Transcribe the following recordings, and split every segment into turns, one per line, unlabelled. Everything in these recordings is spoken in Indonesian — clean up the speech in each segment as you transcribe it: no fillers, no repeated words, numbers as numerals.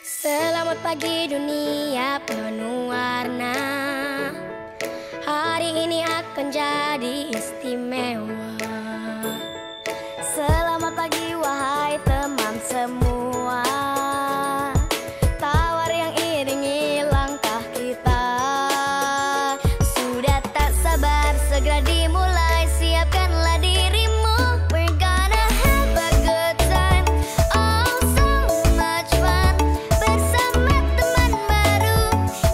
Selamat pagi dunia penuh warna. Hari ini akan jadi istimewa. Selamat pagi wahai teman semua. Tawar yang iringi langkah kita. Sudah tak sabar segera dimulai. Siapkanlah dirimu. We're gonna have a good time. Oh so much fun. Bersama teman baru,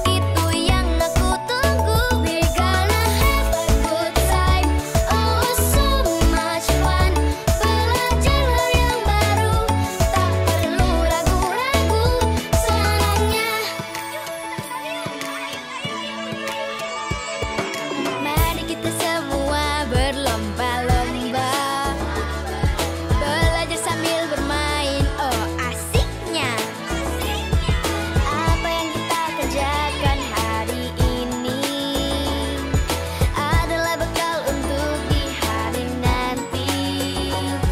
itu yang aku tunggu. We're gonna have a good time. Oh so much fun. Belajar hal yang baru, tak perlu ragu-ragu. Senangnya mari kita semua berlomba-lomba, belajar sambil bermain. Oh asiknya. Apa yang kita kerjakan hari ini adalah bekal untuk di hari nanti.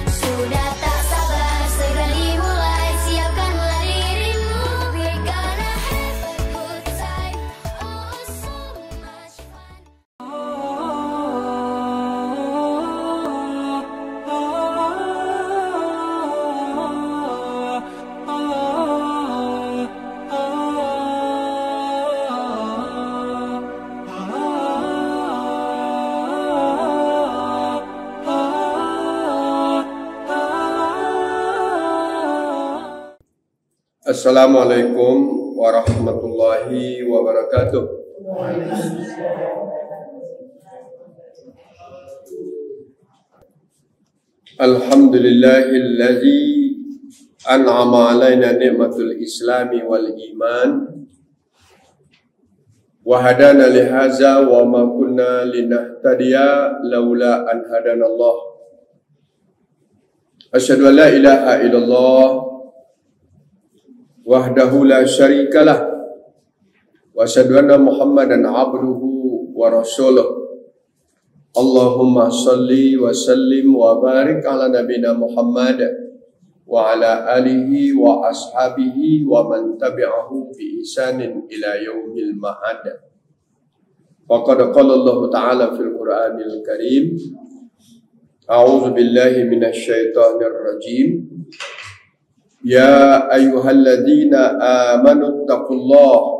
Sudah tak sabar segera dimulai. Siapkanlah dirimu. We're gonna have a good time. Oh so much fun.
Assalamualaikum warahmatullahi wabarakatuh. Alhamdulillahilladzi an'ama alaina ni'matul islami wal iman wa hadana lihaza wa ma kunna linahtadiya laula an hadanallah. Asyhadu an la ilaha illallah wahdahu la syarikalah wa asyhadu anna Muhammadan abduhu wa rasuluh. Allahumma salli wa sallim wa barik ala nabina Muhammad wa ala alihi wa ashabihi wa man tabi'ahu bi ihsanin ila yaumil ma'ad. Faqad qala Allah ta'ala fil Qur'anil Karim, a'udzu billahi minasy syaithanir rajim. Ya ayyuhalladzina amanu taqullaha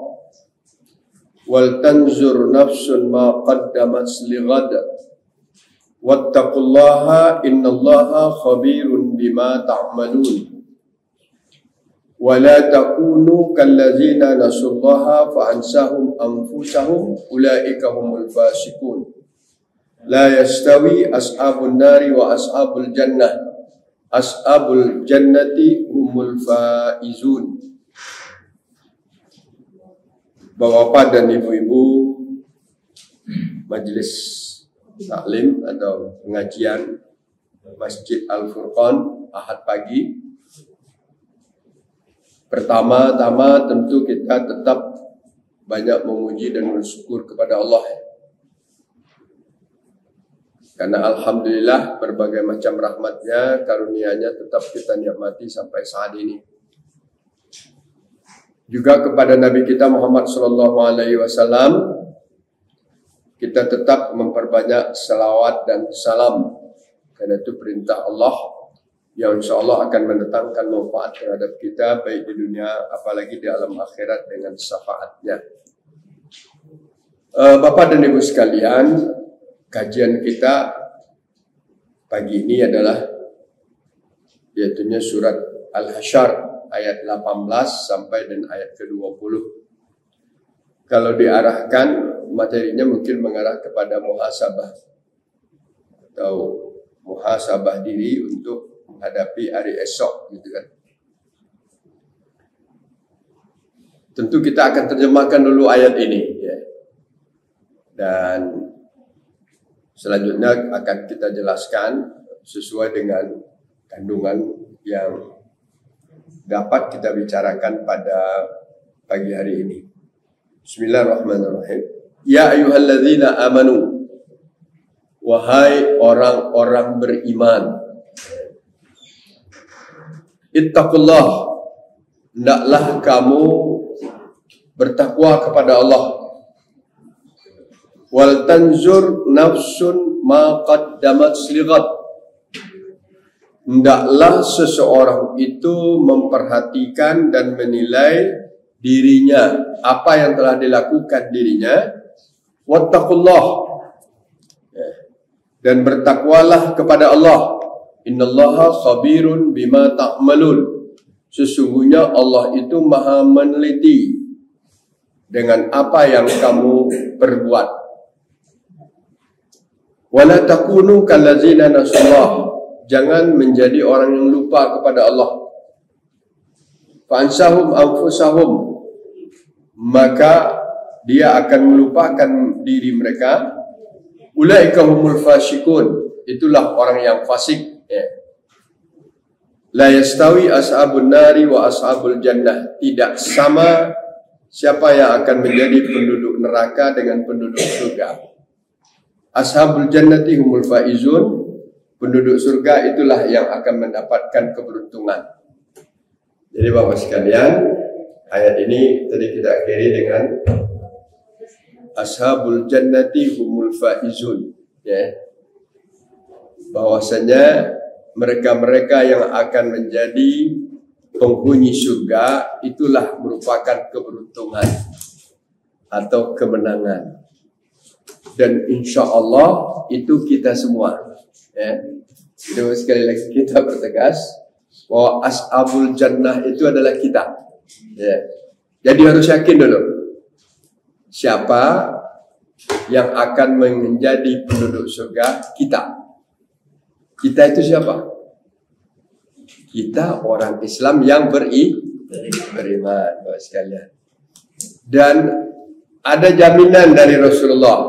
wal tanzur nafsun ma qaddamat lighad wattaqullaha innallaha khabirun bima ta'malun wa la takunu kalladzina nasullaha fa ansahum anfusahum ulaika humul fasiqun la yastawi ashabun nari wa ashabul jannah ashabul jannati humul faizun. Bapak-bapak dan ibu-ibu majelis taklim atau pengajian Masjid Al-Furqan Ahad pagi. Pertama-tama tentu kita tetap banyak memuji dan bersyukur kepada Allah. Karena alhamdulillah berbagai macam rahmatnya, karunia-Nya tetap kita nikmati sampai saat ini. Juga kepada Nabi kita Muhammad SAW, kita tetap memperbanyak salawat dan salam. Karena itu perintah Allah yang insya Allah akan mendatangkan manfaat terhadap kita baik di dunia apalagi di alam akhirat dengan syafaatnya. Bapak dan Ibu sekalian, kajian kita pagi ini adalah yaitunya surat Al-Hasyr ayat 18 sampai dan ayat ke-20. Kalau diarahkan materinya mungkin mengarah kepada muhasabah atau muhasabah diri untuk menghadapi hari esok gitu kan. Tentu kita akan terjemahkan dulu ayat ini ya. Dan selanjutnya akan kita jelaskan sesuai dengan kandungan yang dapat kita bicarakan pada pagi hari ini. Bismillahirrahmanirrahim. Ya ayyuhalladzina amanu, wahai orang-orang beriman. Ittaqullah, hendaklah kamu bertakwa kepada Allah. Wal tanzur nafsun ma qaddamat lighat, hendaklah seseorang itu memperhatikan dan menilai dirinya, apa yang telah dilakukan dirinya. Wattaqullah, dan bertakwalah kepada Allah. Innallaha khabirun bima ta'malun, sesungguhnya Allah itu maha meneliti dengan apa yang kamu perbuat. Wala takunu kallazina nasullah, jangan menjadi orang yang lupa kepada Allah. Fa'ansahum anfusahum, maka dia akan melupakan diri mereka. Ulaika humul fasikun, itulah orang yang fasik. La yastawi ashabun nari wa ashabul jannah, tidak sama siapa yang akan menjadi penduduk neraka dengan penduduk surga. Ashabul jannati humul faizun, penduduk surga itulah yang akan mendapatkan keberuntungan. Jadi Bapak sekalian, ayat ini tadi kita akhiri dengan ashabul jannati humul faizun, ya. Bahwasanya mereka-mereka yang akan menjadi penghuni surga itulah merupakan keberuntungan atau kemenangan. Dan insya Allah itu kita semua, ya. Jadi sekali lagi kita bertegas bahwa ashabul jannah itu adalah kita, ya. Jadi harus yakin dulu siapa yang akan menjadi penduduk surga. Kita itu siapa? Kita orang Islam yang beriman, Bapak sekalian. Dan ada jaminan dari Rasulullah.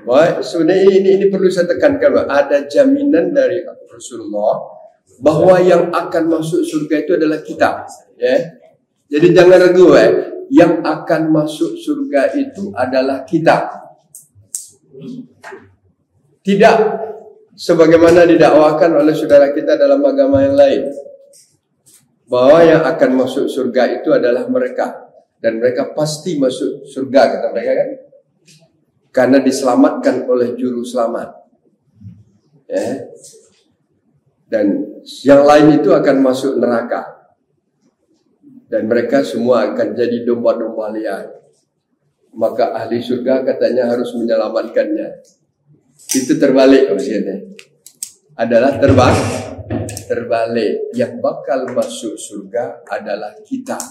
Wah, sebenarnya ini perlu saya tekankan, Pak. Ada jaminan dari Rasulullah bahwa yang akan masuk surga itu adalah kita, ya. Jadi jangan ragu, yang akan masuk surga itu adalah kita. Tidak sebagaimana didakwakan oleh saudara kita dalam agama yang lain, bahwa yang akan masuk surga itu adalah mereka, dan mereka pasti masuk surga, kata mereka kan, karena diselamatkan oleh juru selamat, ya. Dan yang lain itu akan masuk neraka, dan mereka semua akan jadi domba-domba liar. Maka ahli surga katanya harus menyelamatkannya. Itu terbalik maksudnya. Adalah terbalik. Yang bakal masuk surga adalah kita.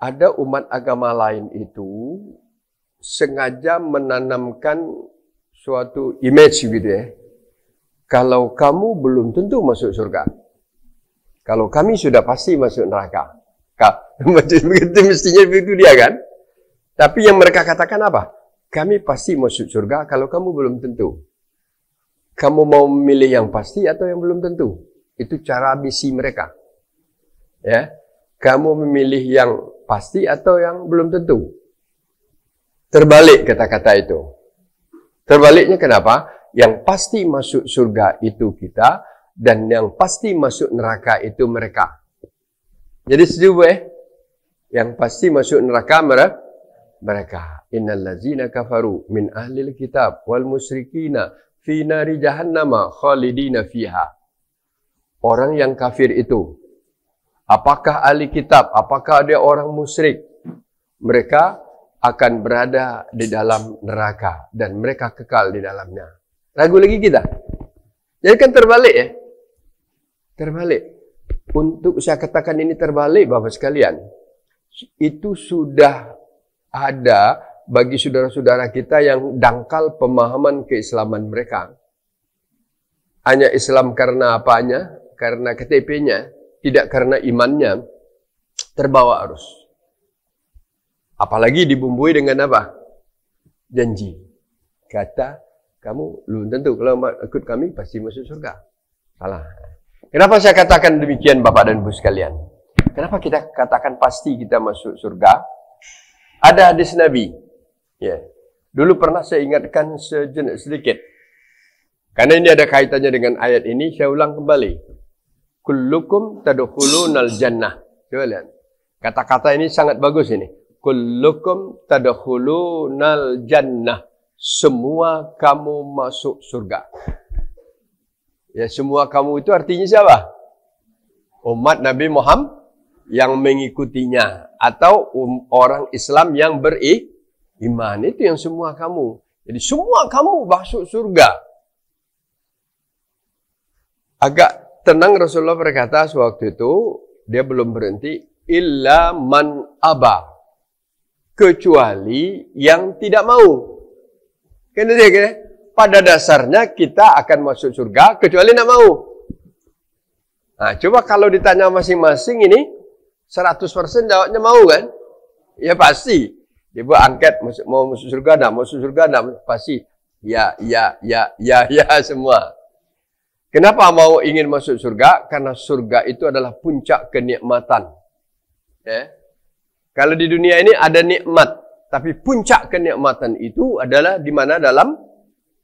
Ada umat agama lain itu sengaja menanamkan suatu image gitu, ya. Kalau kamu belum tentu masuk surga. Kalau kami sudah pasti masuk neraka. Begitu mestinya begitu dia kan. Tapi yang mereka katakan apa? Kami pasti masuk surga kalau kamu belum tentu. Kamu mau memilih yang pasti atau yang belum tentu? Itu cara misi mereka. Ya, kamu memilih yang pasti atau yang belum tentu? Terbalik kata-kata itu. Terbaliknya kenapa? Yang pasti masuk surga itu kita, dan yang pasti masuk neraka itu mereka. Jadi setuju, yang pasti masuk neraka mereka. Innal ladzina kafaru min ahlil kitab wal musyrikina fi nari jahannama khalidina fiha. Orang yang kafir itu, apakah ahli kitab, apakah dia orang musyrik, mereka akan berada di dalam neraka dan mereka kekal di dalamnya. Ragu lagi kita? Jadi kan terbalik, ya. Terbalik. Untuk saya katakan ini terbalik, Bapak sekalian, itu sudah ada bagi saudara-saudara kita yang dangkal pemahaman keislaman mereka. Hanya Islam karena apanya? Karena KTP-nya, tidak karena imannya, terbawa arus. Apalagi dibumbui dengan apa? Janji. Kata, kamu belum tentu kalau ikut kami pasti masuk surga. Salah. Kenapa saya katakan demikian, Bapak dan Ibu sekalian? Kenapa kita katakan pasti kita masuk surga? Ada hadis Nabi. Ya. Dulu pernah saya ingatkan sedikit. Karena ini ada kaitannya dengan ayat ini, saya ulang kembali. kullukum tadkhulunal jannah. Coba lihat. Kata-kata ini sangat bagus ini. Kullukum tadkhulunal jannah. Semua kamu masuk surga. Ya, semua kamu itu artinya siapa? Umat Nabi Muhammad yang mengikutinya. Atau orang Islam yang beriman. Itu yang semua kamu. Jadi semua kamu masuk surga. Agak tenang Rasulullah berkata sewaktu itu. Dia belum berhenti. Illa man aba. Kecuali yang tidak mau. Pada dasarnya kita akan masuk surga kecuali nak mau. Nah, coba kalau ditanya masing-masing ini 100% jawabnya mau kan? Ya pasti. Dia buat angket mau masuk surga enggak? Masuk surga enggak? Pasti. Ya semua. Kenapa mau ingin masuk surga? Karena surga itu adalah puncak kenikmatan. Ya. Kalau di dunia ini ada nikmat. Tapi puncak kenikmatan itu adalah di mana? Dalam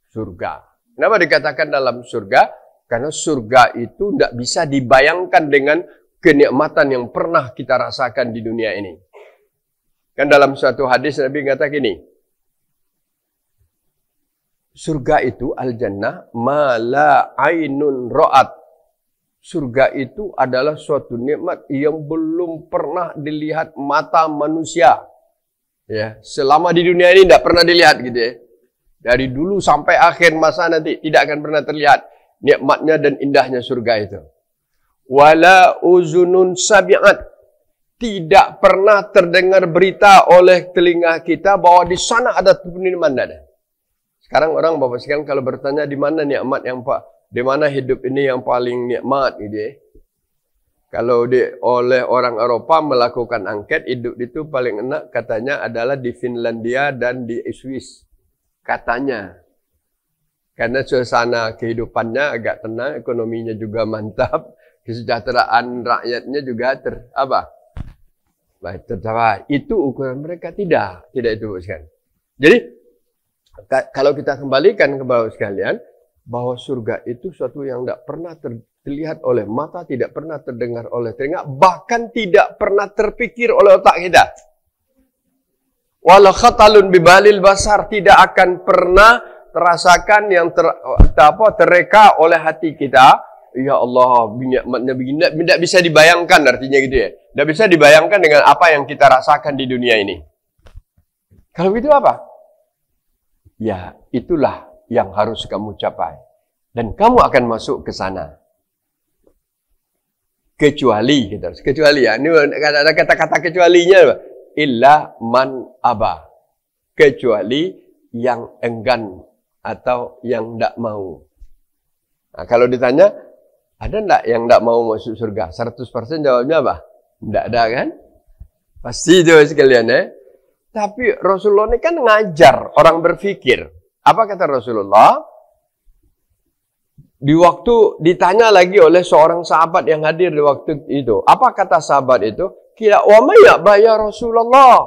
surga. Kenapa dikatakan dalam surga? Karena surga itu tidak bisa dibayangkan dengan kenikmatan yang pernah kita rasakan di dunia ini. Kan dalam suatu hadis Nabi mengatakan gini. Surga itu al-jannah ma la ainun ra'at. Surga itu adalah suatu nikmat yang belum pernah dilihat mata manusia. Ya, selama di dunia ini tidak pernah dilihat gitu ya. Dari dulu sampai akhir masa nanti tidak akan pernah terlihat nikmatnya dan indahnya surga itu. Wala uzunun sabi'at. Tidak pernah terdengar berita oleh telinga kita bahwa di sana ada nikmat. Sekarang orang Bapak sekalian kalau bertanya di mana nikmat yang di mana hidup ini yang paling nikmat gitu ya. Kalau oleh orang Eropa melakukan angket, hidup itu paling enak katanya adalah di Finlandia dan di Swiss. Katanya. Karena suasana kehidupannya agak tenang, ekonominya juga mantap, kesejahteraan rakyatnya juga tercapai. Itu ukuran mereka tidak itu bukan. Jadi kalau kita kembalikan ke bawah sekalian, bahwa surga itu suatu yang tidak pernah terlihat oleh mata, tidak pernah terdengar oleh telinga, bahkan tidak pernah terpikir oleh otak kita. Wala khatalun bibalil basar, tidak akan pernah terasakan yang terreka oleh hati kita. Ya Allah, nikmatnya begini, tidak bisa dibayangkan artinya gitu ya. Tidak bisa dibayangkan dengan apa yang kita rasakan di dunia ini. Kalau itu apa? Ya, itulah yang harus kamu capai. Dan kamu akan masuk ke sana. Kecuali ya. Ini ada kata-kata kecualinya. Illa man aba. Kecuali yang enggan atau yang tidak mau. Nah, kalau ditanya, ada enggak yang tidak mau masuk surga? 100% jawabnya apa? Tidak ada kan? Pasti itu sekalian ya. Tapi Rasulullah ini kan ngajar orang berpikir. Apa kata Rasulullah? Di waktu ditanya lagi oleh seorang sahabat yang hadir di waktu itu. Apa kata sahabat itu? Kira wa mayya ya Rasulullah.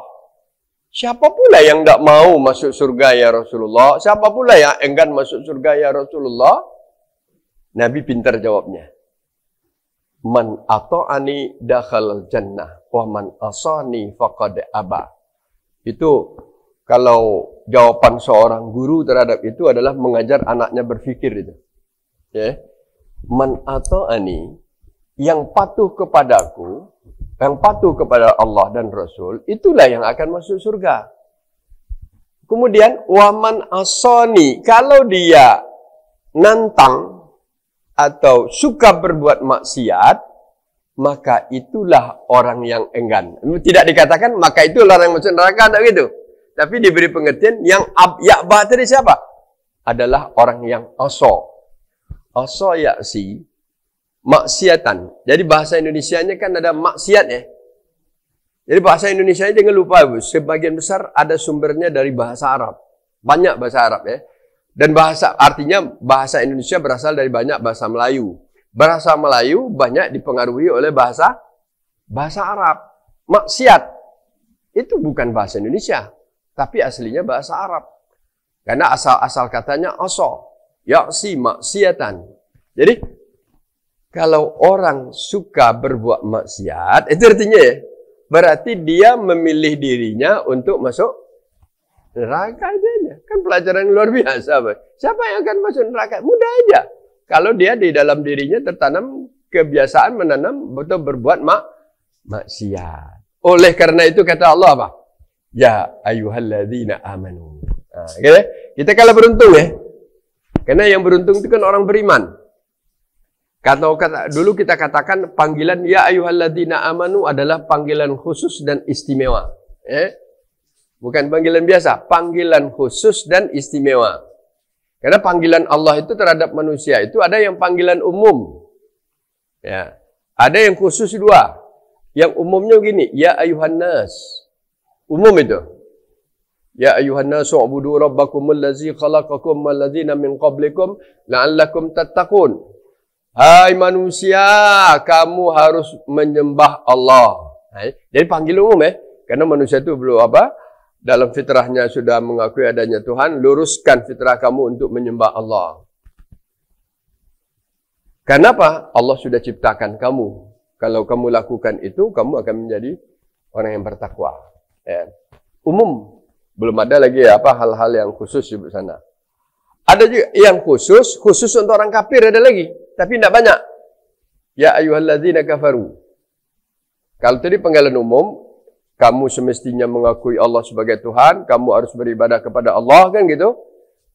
Siapa pula yang tidak mau masuk surga ya Rasulullah? Siapa pula yang enggan masuk surga ya Rasulullah? Nabi pintar jawabnya. Man ata'ani dakhalal jannah wa man asani faqad aba. Itu kalau jawaban seorang guru terhadap itu adalah mengajar anaknya berfikir itu. Ya. Man ata'ani, yang patuh kepadaku, yang patuh kepada Allah dan Rasul, itulah yang akan masuk surga. Kemudian waman asani, kalau dia nantang atau suka berbuat maksiat, maka itulah orang yang enggan. Tidak dikatakan maka itulah orang yang masuk neraka, tidak gitu. Tapi diberi pengertian yang ya'ba tadi siapa? Adalah orang yang aso. Aso ya'si, maksiatan. Jadi bahasa Indonesianya kan ada maksiat ya. Jadi bahasa Indonesianya jangan lupa, sebagian besar ada sumbernya dari bahasa Arab. Banyak bahasa Arab ya. Dan artinya bahasa Indonesia berasal dari banyak bahasa Melayu. Bahasa Melayu banyak dipengaruhi oleh bahasa Arab. Maksiat itu bukan bahasa Indonesia, tapi aslinya bahasa Arab. Karena asal katanya aso, yaksi maksiatan. Jadi Kalau orang suka berbuat maksiat, itu artinya ya, berarti dia memilih dirinya untuk masuk neraka aja. Kan pelajaran luar biasa. Siapa yang akan masuk neraka? Mudah aja. Kalau dia di dalam dirinya tertanam kebiasaan menanam atau berbuat maksiat. Oleh karena itu kata Allah apa? Ya ayyuhalladzina amanu. Nah, kita kalah beruntung ya. Karena yang beruntung itu kan orang beriman. Dulu kita katakan panggilan ya ayyuhalladzina amanu adalah panggilan khusus dan istimewa. Bukan panggilan biasa, panggilan khusus dan istimewa. Karena panggilan Allah itu terhadap manusia itu ada yang panggilan umum. Ya. Ada yang khusus dua. Yang umumnya gini, ya ayuhan nas. Umum itu. Ya ayuhan nas u'budu rabbakumul ladzi khalaqakum wal ladzina min qablikum la'allakum tattaqun. Hai manusia, kamu harus menyembah Allah. Jadi panggil umum ya. Karena manusia itu belum apa? Dalam fitrahnya sudah mengakui adanya Tuhan, luruskan fitrah kamu untuk menyembah Allah. Kenapa? Allah sudah ciptakan kamu. Kalau kamu lakukan itu, kamu akan menjadi orang yang bertakwa. Ya. Umum. Belum ada lagi apa hal-hal yang khusus di sana. Ada juga yang khusus untuk orang kafir ada lagi. Tapi tidak banyak. Ya ayyuhalladzina kafaru. Kalau tadi panggilan umum, kamu semestinya mengakui Allah sebagai Tuhan, kamu harus beribadah kepada Allah, kan gitu.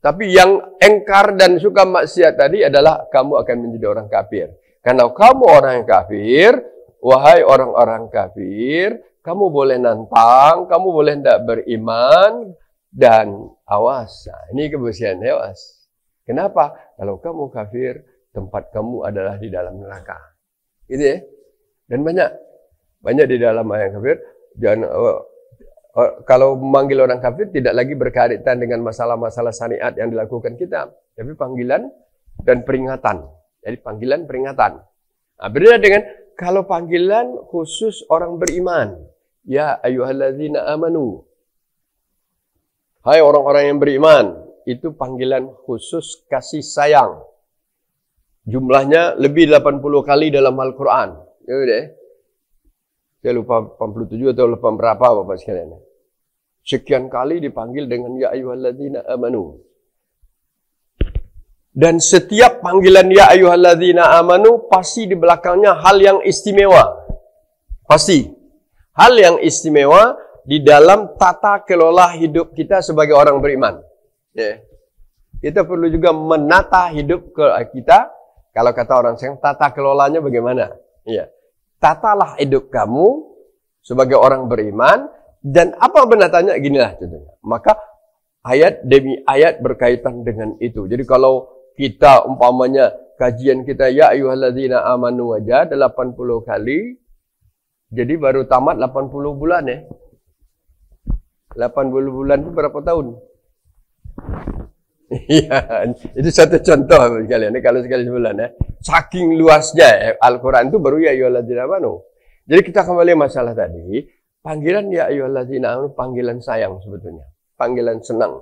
Tapi yang engkar dan suka maksiat tadi adalah kamu akan menjadi orang kafir. Karena kamu orang yang kafir, wahai orang-orang kafir, kamu boleh nantang, kamu boleh tidak beriman, dan awas. Nah, ini kebersihan, awas. Kenapa? Kalau kamu kafir, tempat kamu adalah di dalam neraka. Gitu ya. Dan banyak di dalam ayat kafir. Dan kalau memanggil orang kafir tidak lagi berkaitan dengan masalah-masalah syariat yang dilakukan kita, tapi panggilan dan peringatan. Jadi panggilan peringatan. Nah, berbeda dengan kalau panggilan khusus orang beriman. Ya ayyuhalladzina amanu. Hai orang-orang yang beriman. Itu panggilan khusus kasih sayang. Jumlahnya lebih 80 kali dalam Al-Quran. Ya udah. Saya lupa 87 atau lupa berapa Bapak sekalian. Sekian kali dipanggil dengan ya ayyuhalladzina amanu. Dan setiap panggilan ya ayyuhalladzina amanu pasti di belakangnya hal yang istimewa. Pasti. Hal yang istimewa di dalam tata kelola hidup kita sebagai orang beriman. Ya. Kita perlu juga menata hidup kita. Kalau kata orang sayang, tata kelolanya bagaimana? Iya. Tatalah hidup kamu sebagai orang beriman. Dan apa menatanya? Ginilah contohnya. Maka ayat demi ayat berkaitan dengan itu. Jadi kalau kita umpamanya kajian kita ya ayyuhalladzina amanu aja 80 kali. Jadi baru tamat 80 bulan ya. 80 bulan itu berapa tahun? Iya, itu satu contoh kalian. Kalau sekali sebulan ya. Saking luasnya Al-Quran itu baru ya ayyuhalladzina amanu. Jadi kita kembali masalah tadi. Panggilan ya ayyuhalladzina amanu panggilan sayang sebetulnya. Panggilan senang.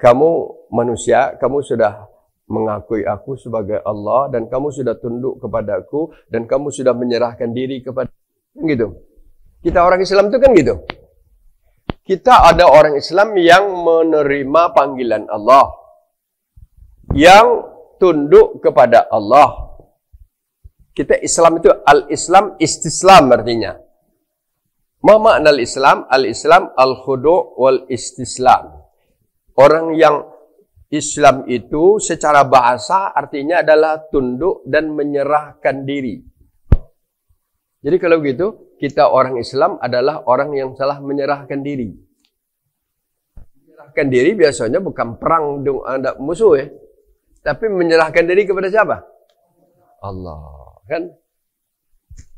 Kamu manusia, kamu sudah mengakui aku sebagai Allah dan kamu sudah tunduk kepadaku dan kamu sudah menyerahkan diri kepada gitu. Kita orang Islam itu kan gitu. Kita ada orang Islam yang menerima panggilan Allah. Yang tunduk kepada Allah. Kita Islam itu al-Islam istislam artinya. Ma makna al-Islam? Al-Islam al-khudu' wal-istislam. Orang yang Islam itu secara bahasa artinya adalah tunduk dan menyerahkan diri. Jadi kalau begitu, kita orang Islam adalah orang yang telah menyerahkan diri. Menyerahkan diri biasanya bukan perang dengan musuh ya. Tapi menyerahkan diri kepada siapa? Allah. Kan?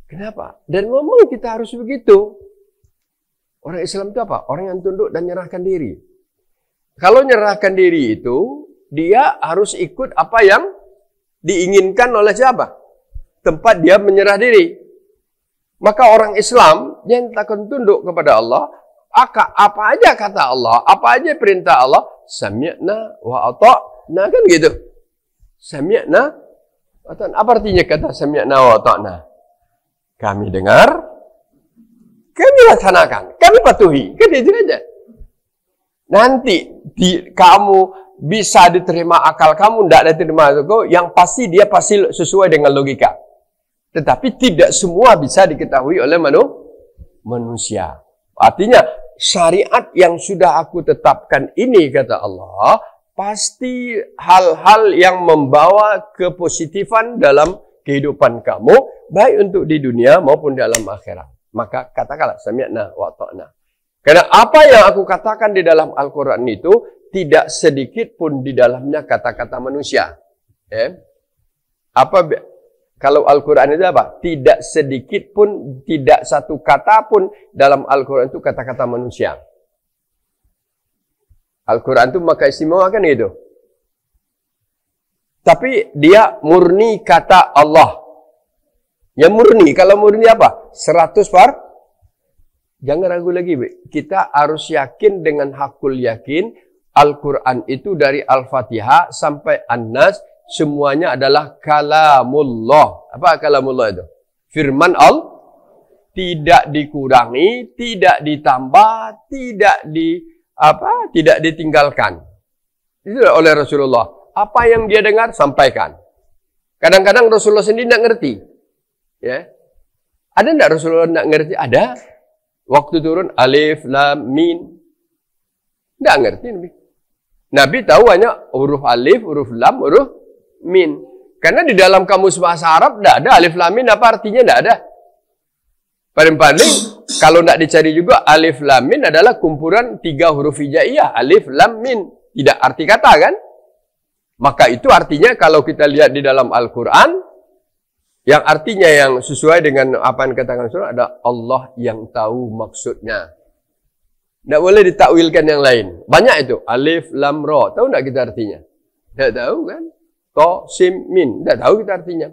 Kenapa? Dan memang kita harus begitu. Orang Islam itu apa? Orang yang tunduk dan menyerahkan diri. Kalau menyerahkan diri itu, dia harus ikut apa yang diinginkan oleh siapa? Tempat dia menyerah diri. Maka orang Islam yang takkan tunduk kepada Allah, apa aja kata Allah, apa aja perintah Allah, sami'na wa ata'na, kan gitu. Sami'na
Apa artinya kata sami'na wa ata'na? Kami dengar, kami laksanakan, kami patuhi. Kan itu aja. Nanti kamu bisa diterima akal kamu, tidak diterima akal, yang pasti dia pasti sesuai dengan logika. Tetapi tidak semua bisa diketahui oleh manusia. Artinya syariat yang sudah aku tetapkan ini, kata Allah, pasti hal-hal yang membawa kepositifan dalam kehidupan kamu, baik untuk di dunia maupun dalam akhirat. Maka katakanlah sami'na wa ata'na. Karena apa yang aku katakan di dalam Al-Quran itu tidak sedikit pun di dalamnya kata-kata manusia. Kalau Al-Quran itu apa? Tidak sedikit pun, tidak satu kata pun dalam Al-Quran itu kata-kata manusia. Al-Quran itu maka istimewa kan gitu. Tapi dia murni kata Allah. Yang murni, kalau murni apa? 100 par. Jangan ragu lagi. Kita harus yakin dengan hakul yakin. Al-Quran itu dari Al-Fatihah sampai An-Nas. Semuanya adalah kalamullah. Apa kalamullah itu? Firman Allah. Tidak dikurangi, tidak ditambah, tidak ditinggalkan. Itu oleh Rasulullah. Apa yang dia dengar, sampaikan. Kadang-kadang Rasulullah sendiri tidak ngerti. Ya. Ada tidak Rasulullah tidak ngerti? Ada. Waktu turun, alif, lam, min. Tidak ngerti Nabi. Nabi tahu hanya huruf alif, huruf lam, huruf min. Karena di dalam kamus bahasa Arab tidak ada alif, lam, min. Apa artinya? Tidak ada. Paling-paling, kalau tidak dicari juga, alif, lam, min adalah kumpulan 3 huruf hijaiyah. Alif, lam, min. Tidak arti kata kan? Maka itu artinya kalau kita lihat di dalam Al-Quran, yang artinya yang sesuai dengan apa yang katakan Rasulullah ada Allah yang tahu maksudnya. Tidak boleh ditakwilkan yang lain. Banyak itu. Alif, lam, ra. Tahu tidak kita artinya? Tidak tahu kan? To, sim, min. Tidak tahu kita artinya.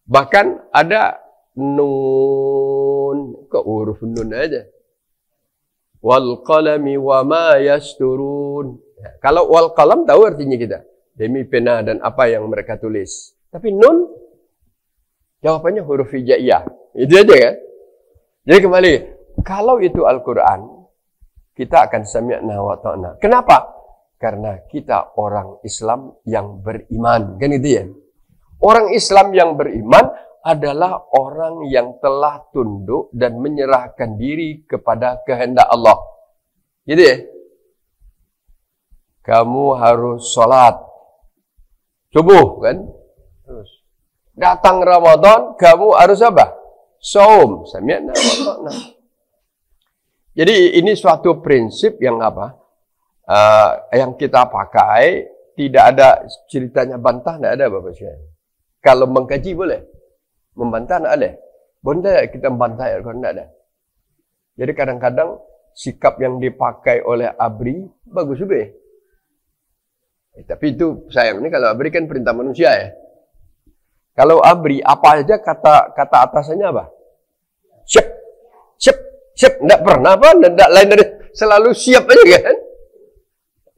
Bahkan ada nun. Kok huruf nun aja? Wal qalami wa ma yasturun. Kalau wal qalam tahu artinya kita. Demi pena dan apa yang mereka tulis. Tapi nun, jawabannya huruf hijaiyah. Itu aja kan? Jadi kembali, kalau itu Al-Quran, kita akan sami'na wa ta'na. Kenapa? Karena kita orang Islam yang beriman. Kan itu ya? Orang Islam yang beriman adalah orang yang telah tunduk dan menyerahkan diri kepada kehendak Allah. Gitu ya? Kamu harus sholat subuh kan? Terus datang Ramadan, kamu harus apa? Saum. Sami'na wa ta'na. Jadi ini suatu prinsip yang apa? Yang kita pakai, tidak ada ceritanya bantah, tidak ada Bapak Syekh. Kalau mengkaji boleh, membantah tidak ada. Boleh kita membantah Al-Quran, tidak ada. Jadi kadang-kadang sikap yang dipakai oleh ABRI bagus juga ya. Tapi itu sayangnya kalau ABRI kan perintah manusia ya. Kalau ABRI apa aja kata atasannya apa? Siap, siap, siap. Tidak pernah apa, tidak lain dari selalu siap aja kan?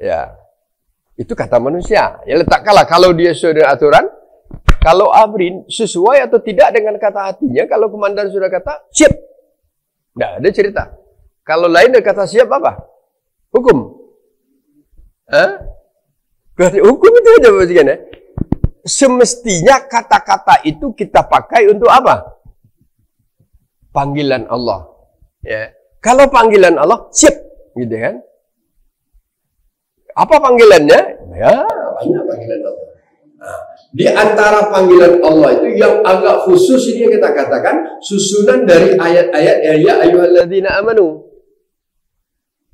Ya, itu kata manusia. Ya letakkanlah kalau dia sesuai dengan aturan. Kalau ABRI sesuai atau tidak dengan kata hatinya. Kalau komandan sudah kata siap, tidak ada cerita. Kalau lain dari kata siap apa? Hukum. Hukum itu aja maksudnya ya. Semestinya kata-kata itu kita pakai untuk apa? Panggilan Allah. Ya. Kalau panggilan Allah, siap. Gitu kan? Apa panggilannya? Ya, banyak panggilan Allah. Nah, di antara panggilan Allah itu yang agak khusus ini yang kita katakan susunan dari ayat-ayat ya ayyuhalladzina amanu.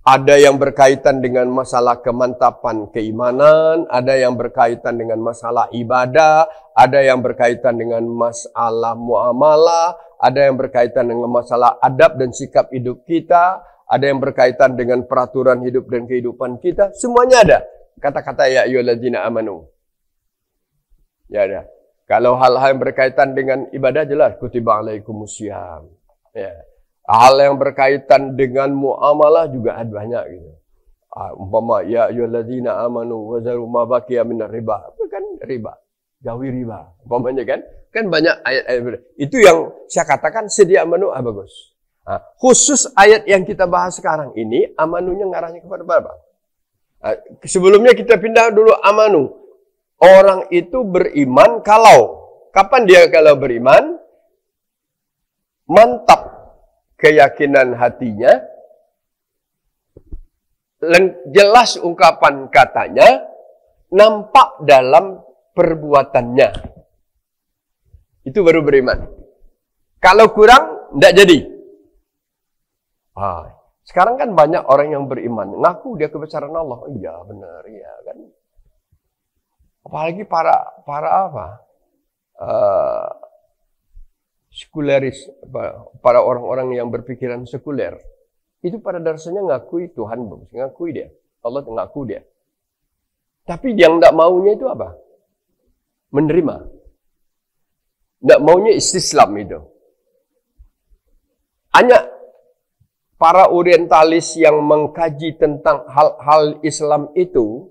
Ada yang berkaitan dengan masalah kemantapan keimanan, ada yang berkaitan dengan masalah ibadah, ada yang berkaitan dengan masalah muamalah, ada yang berkaitan dengan masalah adab dan sikap hidup kita, ada yang berkaitan dengan peraturan hidup dan kehidupan kita. Semuanya ada. Kata-kata ya ayyuhalladzina amanu. Ya ada. Kalau hal-hal yang berkaitan dengan ibadah jelas kutiba alaikumusiyam. Ya. Hal yang berkaitan dengan muamalah juga ada banyak gitu. Umpama ya ayyuhalladzina amanu wa zaru ma baqiya minar riba. Itu kan riba. jauhi riba. Umpamanya kan? Kan banyak ayat-ayat. Itu yang saya katakan sedia amanu bagus. Nah, khusus ayat yang kita bahas sekarang ini, amanunya ngarahnya kepada apa? Sebelumnya kita pindah dulu amanu. Orang itu beriman kapan dia kalau beriman? Mantap keyakinan hatinya, jelas ungkapan katanya, nampak dalam perbuatannya. Itu baru beriman. Kalau kurang, tidak jadi. Sekarang kan banyak orang yang beriman, ngaku dia kebesaran Allah. Iya benar, iya kan. Apalagi para sekuleris, para orang-orang yang berpikiran sekuler. Itu pada dasarnya ngakui Tuhan, ngakui dia. Allah ngaku dia. Tapi yang tidak maunya itu apa? Menerima. Tidak maunya istislam itu. Hanya para orientalis yang mengkaji tentang hal-hal Islam itu,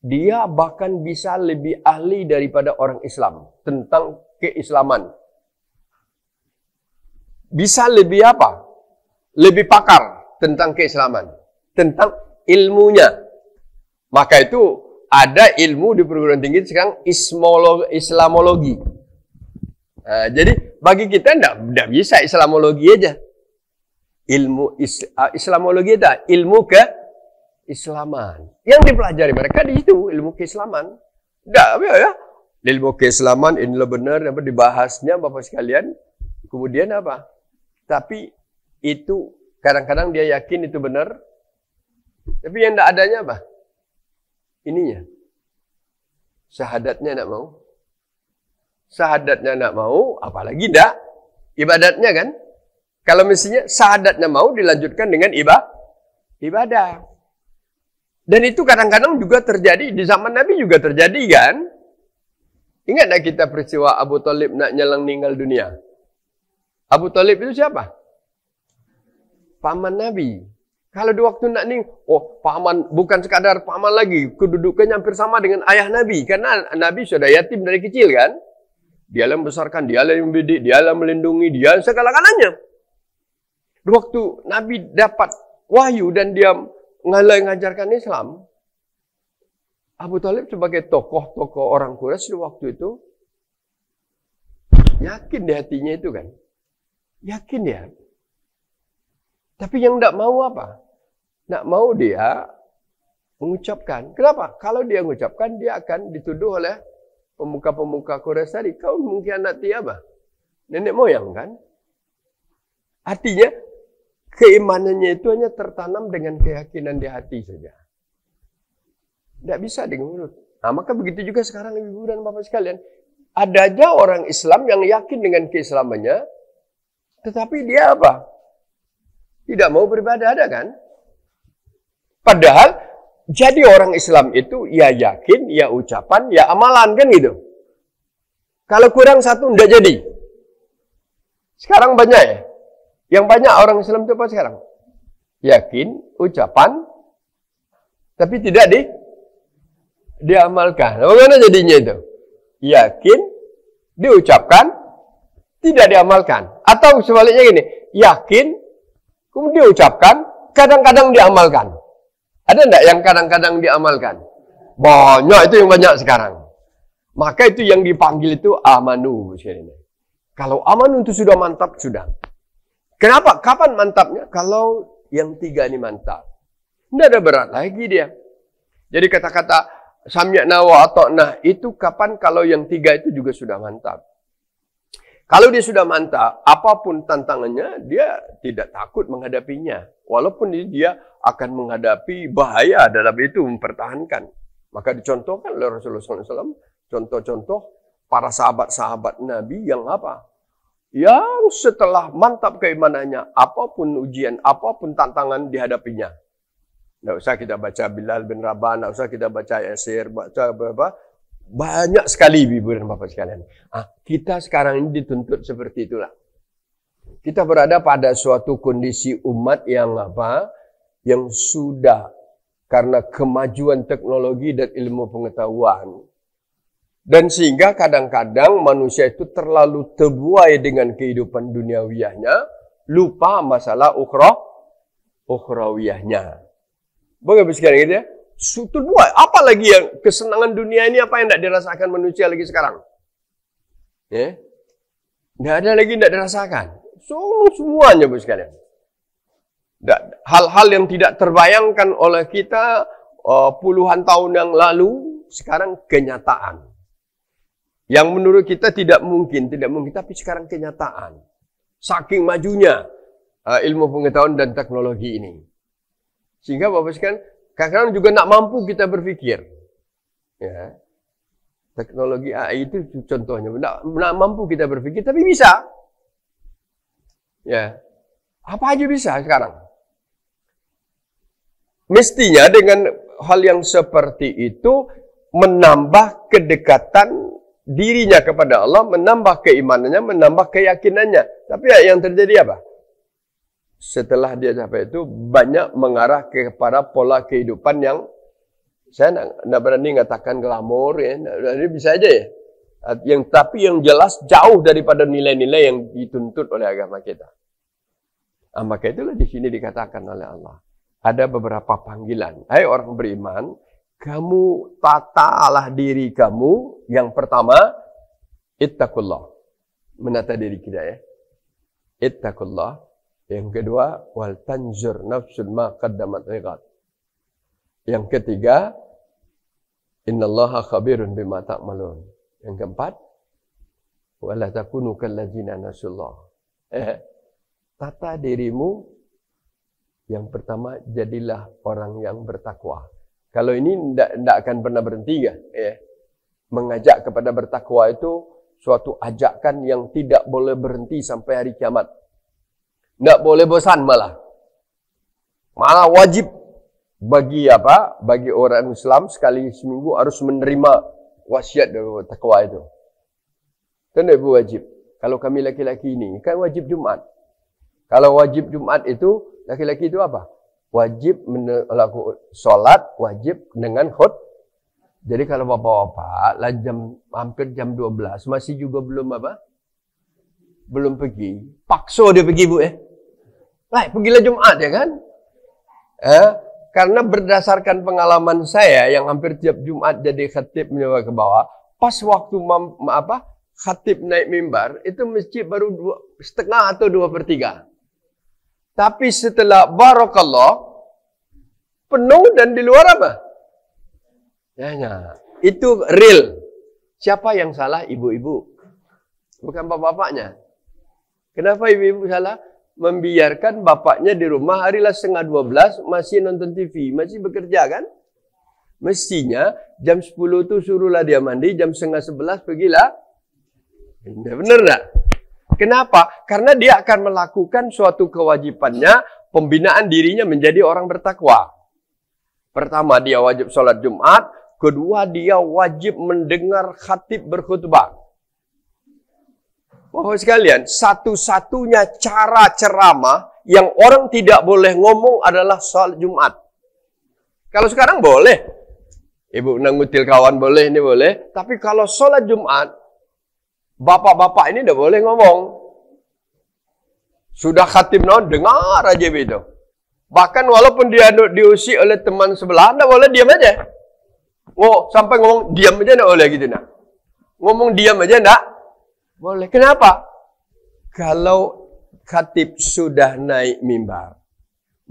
dia bahkan bisa lebih ahli daripada orang Islam tentang keislaman. Bisa lebih apa? Lebih pakar tentang keislaman, tentang ilmunya. Maka itu ada ilmu di perguruan tinggi sekarang Islamologi. Nah, jadi bagi kita tidak bisa Islamologi aja. Ilmu Islamologi itu ilmu keislaman. Yang dipelajari mereka di situ ilmu keislaman. Tidak ya. Ilmu keislaman inilah benar apa dibahasnya Bapak sekalian. Kemudian apa? Tapi itu kadang-kadang dia yakin itu benar. Tapi yang tidak adanya apa? Ininya. Syahadatnya tidak mau. Syahadatnya tidak mau, apalagi tidak ibadatnya kan? Kalau mestinya syahadatnya mau dilanjutkan dengan ibadah. Dan itu kadang-kadang juga terjadi, di zaman Nabi juga terjadi kan? Ingat tak kita peristiwa Abu Thalib nak nyelang meninggal dunia? Abu Thalib itu siapa? Paman Nabi. Kalau di waktu nak ning, paman bukan sekadar paman lagi, kedudukannya hampir sama dengan ayah Nabi. Karena Nabi sudah yatim dari kecil kan? Dialah yang membesarkan, dialah yang mendidik, dialah melindungi, dia segala-galanya. Waktu Nabi dapat wahyu dan dia ngajarkan Islam, Abu Thalib sebagai tokoh-tokoh orang Quraisy di waktu itu, yakin di hatinya itu kan. Yakin dia. Tapi yang tidak mau apa? Tidak mau dia mengucapkan. Kenapa? Kalau dia mengucapkan, dia akan dituduh oleh pemuka-pemuka Quraisy tadi. Kau mungkin anak apa? Nenek moyang kan? Artinya, keimanannya itu hanya tertanam dengan keyakinan di hati saja. Tidak bisa dengan mulut. Nah, maka begitu juga sekarang ibu dan bapak sekalian. Ada aja orang Islam yang yakin dengan keislamannya, tetapi dia apa? Tidak mau beribadah, ada kan? Padahal, jadi orang Islam itu ya yakin, ya ucapan, ya amalan kan gitu. Kalau kurang satu, tidak jadi. Sekarang banyak ya. Yang banyak orang Islam itu apa sekarang? Yakin, ucapan, tapi tidak diamalkan. Bagaimana jadinya itu? Yakin, diucapkan, tidak diamalkan. Atau sebaliknya gini, yakin, kemudian diucapkan, kadang-kadang diamalkan. Ada enggak yang kadang-kadang diamalkan? Banyak, itu yang banyak sekarang. Maka itu yang dipanggil itu amanu. Kalau amanu itu sudah mantap, sudah. Kenapa? Kapan mantapnya? Kalau yang tiga ini mantap. Tidak ada berat lagi dia. Jadi kata-kata samya'na wa ata'na itu kapan kalau yang tiga itu juga sudah mantap. Kalau dia sudah mantap, apapun tantangannya, dia tidak takut menghadapinya. Walaupun dia akan menghadapi bahaya dalam itu mempertahankan. Maka dicontohkan oleh Rasulullah SAW, contoh-contoh para sahabat-sahabat Nabi yang apa? Yang setelah mantap keimanannya, apapun ujian, apapun tantangan dihadapinya. Tidak usah kita baca Bilal bin Rabah, tidak usah kita baca Yasir, baca berapa. Banyak sekali ibu dan bapak sekalian. Kita sekarang ini dituntut seperti itulah. Kita berada pada suatu kondisi umat yang apa? Yang sudah karena kemajuan teknologi dan ilmu pengetahuan. Dan sehingga kadang-kadang manusia itu terlalu terbuai dengan kehidupan duniawiyahnya, lupa masalah ukhrawiyahnya. Bagaimana sekarang gitu ya? Terbuai. Apalagi yang kesenangan dunia ini, apa yang tidak dirasakan manusia lagi sekarang? Ya? Tidak ada lagi tidak dirasakan. Semuanya Bu sekalian. Hal-hal yang tidak terbayangkan oleh kita puluhan tahun yang lalu, sekarang kenyataan. Yang menurut kita tidak mungkin, tapi sekarang kenyataan. Saking majunya ilmu pengetahuan dan teknologi ini. Sehingga Bapak sekalian, kadang-kadang juga tidak mampu kita berpikir. Ya. Teknologi AI itu contohnya. Tidak mampu kita berpikir, tapi bisa. Ya. Apa aja bisa sekarang. Mestinya dengan hal yang seperti itu menambah kedekatan dirinya kepada Allah, menambah keimanannya, menambah keyakinannya. Tapi yang terjadi apa? Setelah dia sampai itu banyak mengarah kepada pola kehidupan yang saya tidak berani mengatakan glamor ya, ini bisa aja ya. Tapi yang jelas jauh daripada nilai-nilai yang dituntut oleh agama kita. Maka itulah di sini dikatakan oleh Allah. Ada beberapa panggilan. Hai orang beriman, kamu tatalah diri kamu. Yang pertama, ittaqullah. Menata diri kita ya. Ittaqullah. Yang kedua, wal tanzur nafsun ma qaddamat lighad. Yang ketiga, innallaha khabirun bima ta'malun. Yang keempat, wala takunu kalladzina nasullah. Tata dirimu. Yang pertama, jadilah orang yang bertakwa. Kalau ini tidak akan pernah berhenti ya. Mengajak kepada bertakwa itu suatu ajakan yang tidak boleh berhenti sampai hari kiamat. Tidak boleh bosan malah. Malah wajib bagi apa? Bagi orang Islam sekali seminggu harus menerima wasiat dari takwa itu. Itu wajib. Kalau kami laki-laki ini kan wajib Jumat. Kalau wajib Jumat itu laki-laki itu apa? Wajib melakukan sholat, wajib dengan khut. Jadi kalau bapak-bapak lah hampir jam 12 masih juga belum apa? Belum pergi. Paksa dia pergi Bu pergilah Jumat ya kan? Karena berdasarkan pengalaman saya yang hampir tiap Jumat jadi khatib menyewa ke bawah, pas waktu khatib naik mimbar itu masjid baru 2,5 atau 2/3. Tapi setelah barakallah penuh dan di luar apa? Itu real. Siapa yang salah? Ibu-ibu. Bukan bapak-bapaknya. Kenapa ibu-ibu salah? Membiarkan bapaknya di rumah harilah 11:30 masih nonton TV, masih bekerja kan? Mestinya jam 10 itu suruhlah dia mandi, jam 10:30 pergilah. Benar tak? Kenapa? Karena dia akan melakukan suatu kewajibannya, pembinaan dirinya menjadi orang bertakwa. Pertama, dia wajib sholat Jumat. Kedua, dia wajib mendengar khatib berkhutbah. Bapak sekalian, satu-satunya cara ceramah yang orang tidak boleh ngomong adalah sholat Jumat. Kalau sekarang boleh. Ibu nangutil kawan boleh, ini boleh. Tapi kalau sholat Jumat, bapak-bapak ini tidak boleh ngomong. Sudah khatib dengar aja itu. Bahkan walaupun dia diusik oleh teman sebelah, tidak boleh diam aja. Sampai ngomong diam aja tidak boleh gitu nak. Ngomong diam aja tidak boleh. Kenapa? Kalau khatib sudah naik mimbar,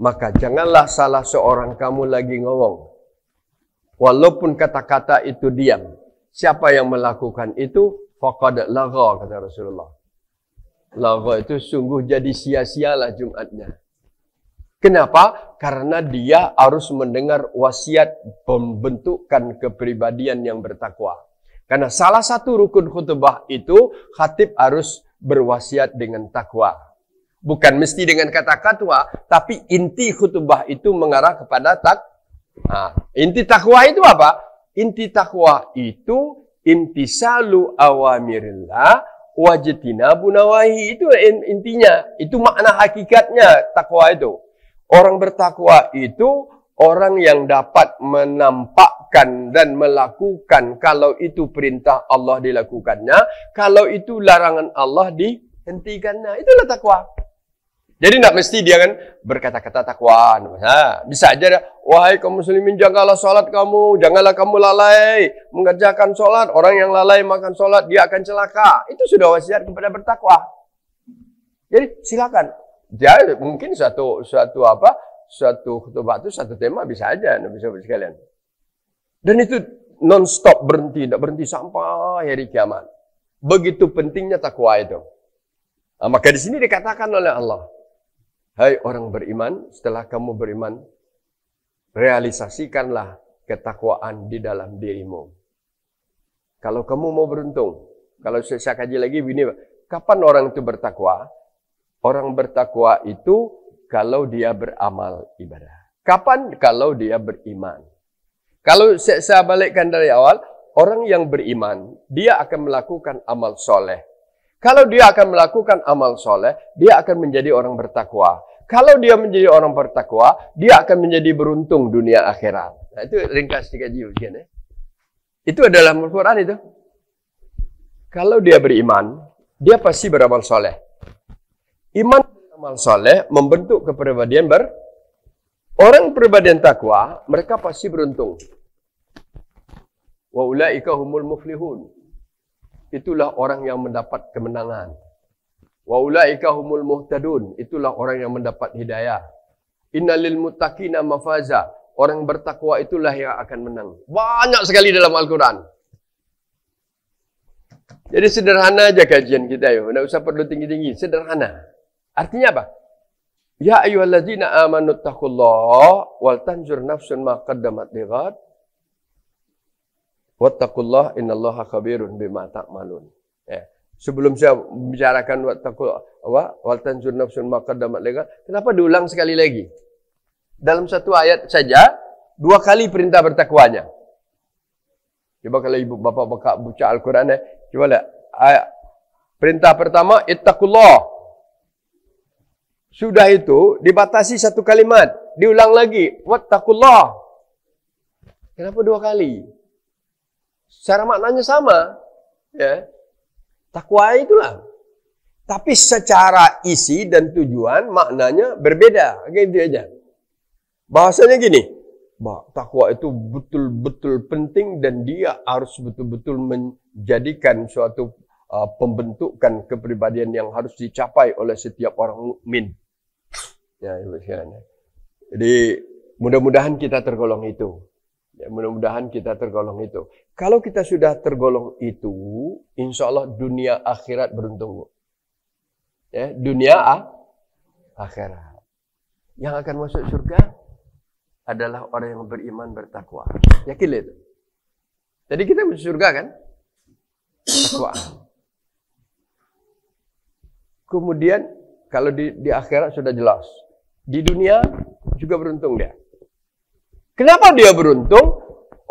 maka janganlah salah seorang kamu lagi ngomong. Walaupun kata-kata itu diam. Siapa yang melakukan itu? Faqad lagha, kata Rasulullah. Lagha itu sungguh jadi sia-sialah Jumatnya. Kenapa? Karena dia harus mendengar wasiat pembentukan kepribadian yang bertakwa. Karena salah satu rukun khutbah itu, khatib harus berwasiat dengan takwa. Bukan mesti dengan kata-kata, tapi inti khutbah itu mengarah kepada inti takwa itu apa? Inti takwa itu imtisalu awamirillah wajtinabu nawahi. Itu intinya, itu makna hakikatnya takwa itu. Orang bertakwa itu orang yang dapat menampak mengucapkan dan melakukan kalau itu perintah Allah dilakukannya, kalau itu larangan Allah dihentikannya. Itulah takwa. Jadi tak mesti dia kan berkata-kata takwa. Nah, bisa aja dah, wahai kaum muslimin, jagalah solat kamu, janganlah kamu lalai mengerjakan solat. Orang yang lalai makan solat, dia akan celaka. Itu sudah wasiat kepada bertakwa. Jadi silakan. Ya, mungkin suatu khutbah itu satu tema bisa aja, bisa sekalian. Dan itu non-stop berhenti, tidak berhenti sampai hari kiamat. Begitu pentingnya takwa itu. Nah, maka di sini dikatakan oleh Allah, hai orang beriman, setelah kamu beriman, realisasikanlah ketakwaan di dalam dirimu. Kalau kamu mau beruntung, kalau saya kaji lagi begini, kapan orang itu bertakwa? Orang bertakwa itu kalau dia beramal ibadah. Kapan? Kalau dia beriman. Kalau saya balikkan dari awal, orang yang beriman, dia akan melakukan amal soleh. Kalau dia akan melakukan amal soleh, dia akan menjadi orang bertakwa. Kalau dia menjadi orang bertakwa, dia akan menjadi beruntung dunia akhirat. Nah, itu ringkas dikaji ujian, ya. Itu adalah Al-Quran itu. Kalau dia beriman, dia pasti beramal soleh. Iman dan amal soleh membentuk kepribadian orang pribadian takwa, mereka pasti beruntung. Wa ulaika humul muflihun. Itulah orang yang mendapat kemenangan. Wa ulaika humul muhtadun. Itulah orang yang mendapat hidayah. Innalil muttaqina mafaza. Orang bertakwa itulah yang akan menang. Banyak sekali dalam Al-Quran. Jadi sederhana aja kajian kita yuk. Tidak usah perlu tinggi-tinggi. Sederhana. Artinya apa? Ya ayyuhallazina amanu taqullaha wal tanzur nafsun ma qaddamat lighad. Wattaqullah innallaha khabirun bima ta'malun. Ya. Sebelum saya bicarakan wal tanzur nafsun ma qaddamat lighad, kenapa diulang sekali lagi? Dalam satu ayat saja 2 kali perintah bertakwanya. Coba kalau ibu bapak baca Al-Quran, coba lihat. Perintah pertama ittaqullah. Sudah itu dibatasi 1 kalimat, diulang lagi wattaqullah. Kenapa 2 kali? Secara maknanya sama, ya. Takwa itulah. Tapi secara isi dan tujuan maknanya berbeda, gitu aja. Bahasanya gini, takwa itu betul-betul penting dan dia harus betul-betul menjadikan suatu pembentukan kepribadian yang harus dicapai oleh setiap orang mukmin. Ya, jadi mudah-mudahan kita tergolong itu. Ya, mudah-mudahan kita tergolong itu. Kalau kita sudah tergolong itu, insya Allah dunia akhirat beruntung. Ya, dunia akhirat. Yang akan masuk surga adalah orang yang beriman bertakwa. Yakin itu? Jadi kita masuk surga kan? Takwa. Kemudian kalau di akhirat sudah jelas. Di dunia juga beruntung dia. Kenapa dia beruntung?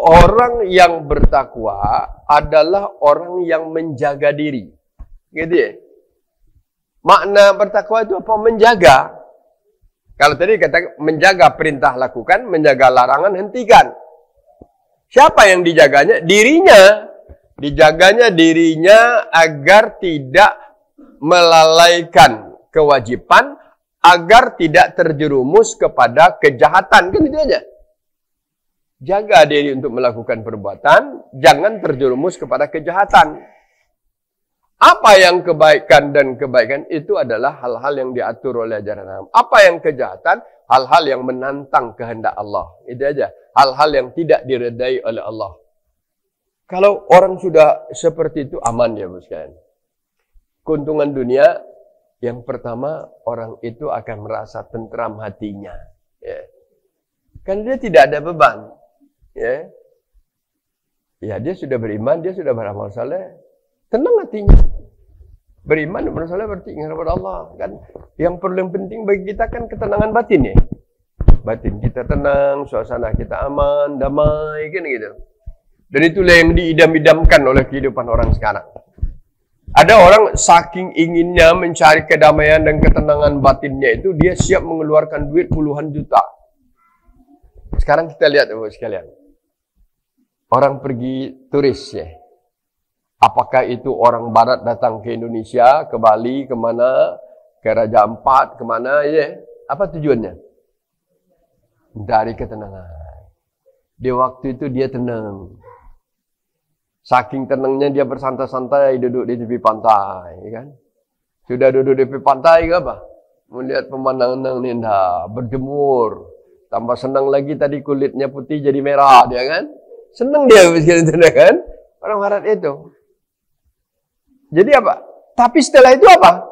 Orang yang bertakwa adalah orang yang menjaga diri. Gitu ya? Makna bertakwa itu apa? Menjaga. Kalau tadi kata menjaga perintah lakukan, menjaga larangan hentikan. Siapa yang dijaganya? Dirinya. Dijaganya dirinya agar tidak melalaikan kewajiban, agar tidak terjerumus kepada kejahatan. Kan itu aja. Jaga diri untuk melakukan perbuatan, jangan terjerumus kepada kejahatan. Apa yang kebaikan dan kebaikan itu adalah hal-hal yang diatur oleh ajaran agama. Apa yang kejahatan, hal-hal yang menantang kehendak Allah. Itu aja. Hal-hal yang tidak diredai oleh Allah. Kalau orang sudah seperti itu, aman ya bos sekalian. Keuntungan dunia, yang pertama, orang itu akan merasa tentram hatinya. Ya. Kan dia tidak ada beban. Ya, dia sudah beriman, dia sudah beramal saleh, tenang hatinya. Beriman dan beramal saleh berarti ingat kepada Allah. Kan yang penting bagi kita kan ketenangan batin ya. Batin kita tenang, suasana kita aman, damai, kan gitu. Dan itulah yang diidam-idamkan oleh kehidupan orang sekarang. Ada orang saking inginnya mencari kedamaian dan ketenangan batinnya itu, dia siap mengeluarkan duit puluhan juta. Sekarang kita lihat sekalian. orang pergi turis ya. Apakah itu orang barat datang ke Indonesia, ke Bali, kemana, ke Raja Ampat, kemana ya? Apa tujuannya? Dari ketenangan. Di waktu itu dia tenang. Saking tenangnya dia bersantai-santai duduk di tepi pantai, kan? Sudah duduk di tepi pantai ke apa? Melihat pemandangan yang indah, berjemur. Tambah senang lagi tadi kulitnya putih jadi merah dia kan? Senang dia kan? Orang barat itu. Jadi apa? Tapi setelah itu apa?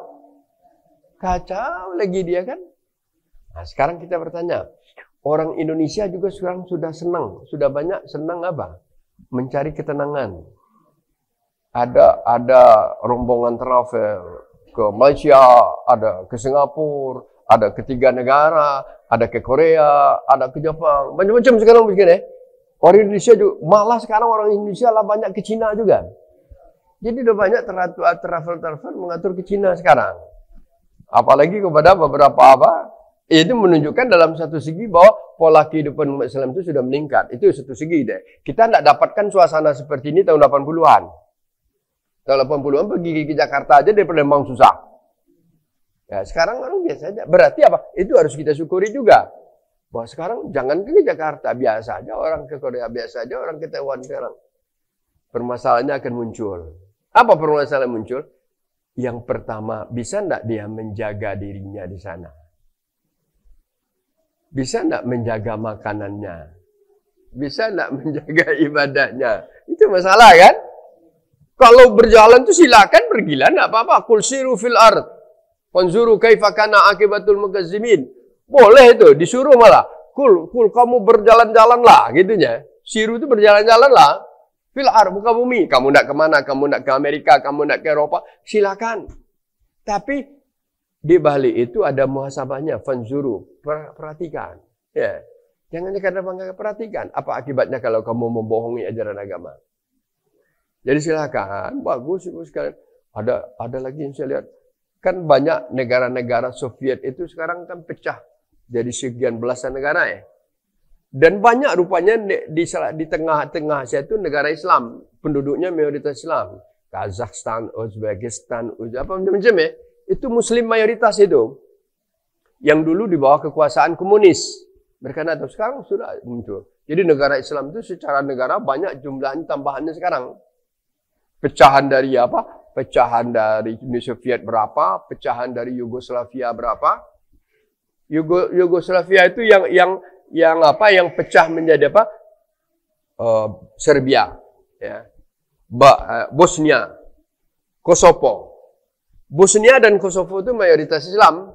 Kacau lagi dia kan? Nah, sekarang kita bertanya, orang Indonesia juga sekarang sudah senang, sudah banyak senang apa? Mencari ketenangan. Ada rombongan travel ke Malaysia, ada ke Singapura, ada ke 3 negara, ada ke Korea, ada ke Jepang, macam-macam sekarang begini. Orang Indonesia juga, malah sekarang orang Indonesia lah banyak ke Cina juga. Jadi udah banyak travel mengatur ke Cina sekarang. Apalagi kepada beberapa apa, itu menunjukkan dalam satu segi bahwa pola kehidupan umat Islam itu sudah meningkat. Itu satu segi deh. Kita tidak dapatkan suasana seperti ini tahun 80-an. Tahun 80-an pergi ke Jakarta aja daripada Palembang susah. Ya, sekarang orang biasa aja. Berarti apa? Itu harus kita syukuri juga. Bahwa sekarang jangan ke Jakarta, biasa aja. Orang ke Korea biasa aja, orang ke Taiwan sekarang. Permasalahannya akan muncul. Apa permasalahan muncul? Yang pertama, bisa enggak dia menjaga dirinya di sana? Bisa enggak menjaga makanannya? Bisa enggak menjaga ibadahnya? Itu masalah kan? Kalau berjalan tuh silakan pergilah, enggak apa-apa. Qul siru fil ard, fanzuru kaifa kana akibatul mukazzimin. Boleh itu, disuruh malah. Kul kamu berjalan-jalanlah, gitunya. Siru itu berjalan-jalanlah. Fil ard, muka bumi. Kamu nak kemana? Kamu nak ke Amerika? Kamu nak ke Eropa? Silakan. Tapi di balik itu ada muhasabahnya. Fanzuru, perhatikan. Ya, jangan dikatakan perhatikan. Apa akibatnya kalau kamu membohongi ajaran agama? Jadi silakan, bagus sekali. Ada lagi yang saya lihat. Kan banyak negara-negara Soviet itu sekarang kan pecah. Jadi sekian belasan negara ya. Dan banyak rupanya di tengah-tengah Asia itu negara Islam. Penduduknya mayoritas Islam. Kazakhstan, Uzbekistan, apa macam-macam ya. Itu Muslim mayoritas itu. Yang dulu di bawah kekuasaan komunis. Mereka tidak tahu, sekarang sudah muncul. Jadi negara Islam itu secara negara banyak jumlahnya tambahannya sekarang. Pecahan dari apa? Pecahan dari Uni Soviet berapa? Pecahan dari Yugoslavia berapa? Yugoslavia itu yang pecah menjadi apa? Serbia, ya. Bosnia, Kosovo. Bosnia dan Kosovo itu mayoritas Islam.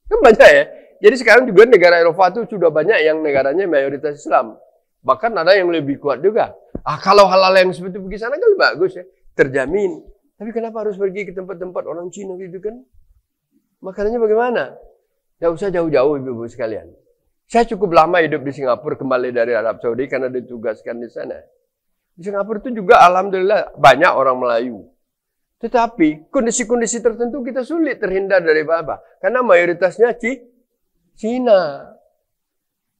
Kan banyak ya. Jadi sekarang juga negara Eropa itu sudah banyak yang negaranya mayoritas Islam. Bahkan ada yang lebih kuat juga. Kalau hal-hal yang seperti itu pergi sana kan bagus ya. Terjamin. Tapi kenapa harus pergi ke tempat-tempat orang Cina gitu kan? Makanannya bagaimana? Tidak usah jauh-jauh ibu-ibu sekalian. Saya cukup lama hidup di Singapura, kembali dari Arab Saudi karena ditugaskan di sana. Di Singapura itu juga alhamdulillah banyak orang Melayu. Tetapi kondisi-kondisi tertentu kita sulit terhindar dari apa? Karena mayoritasnya Cina.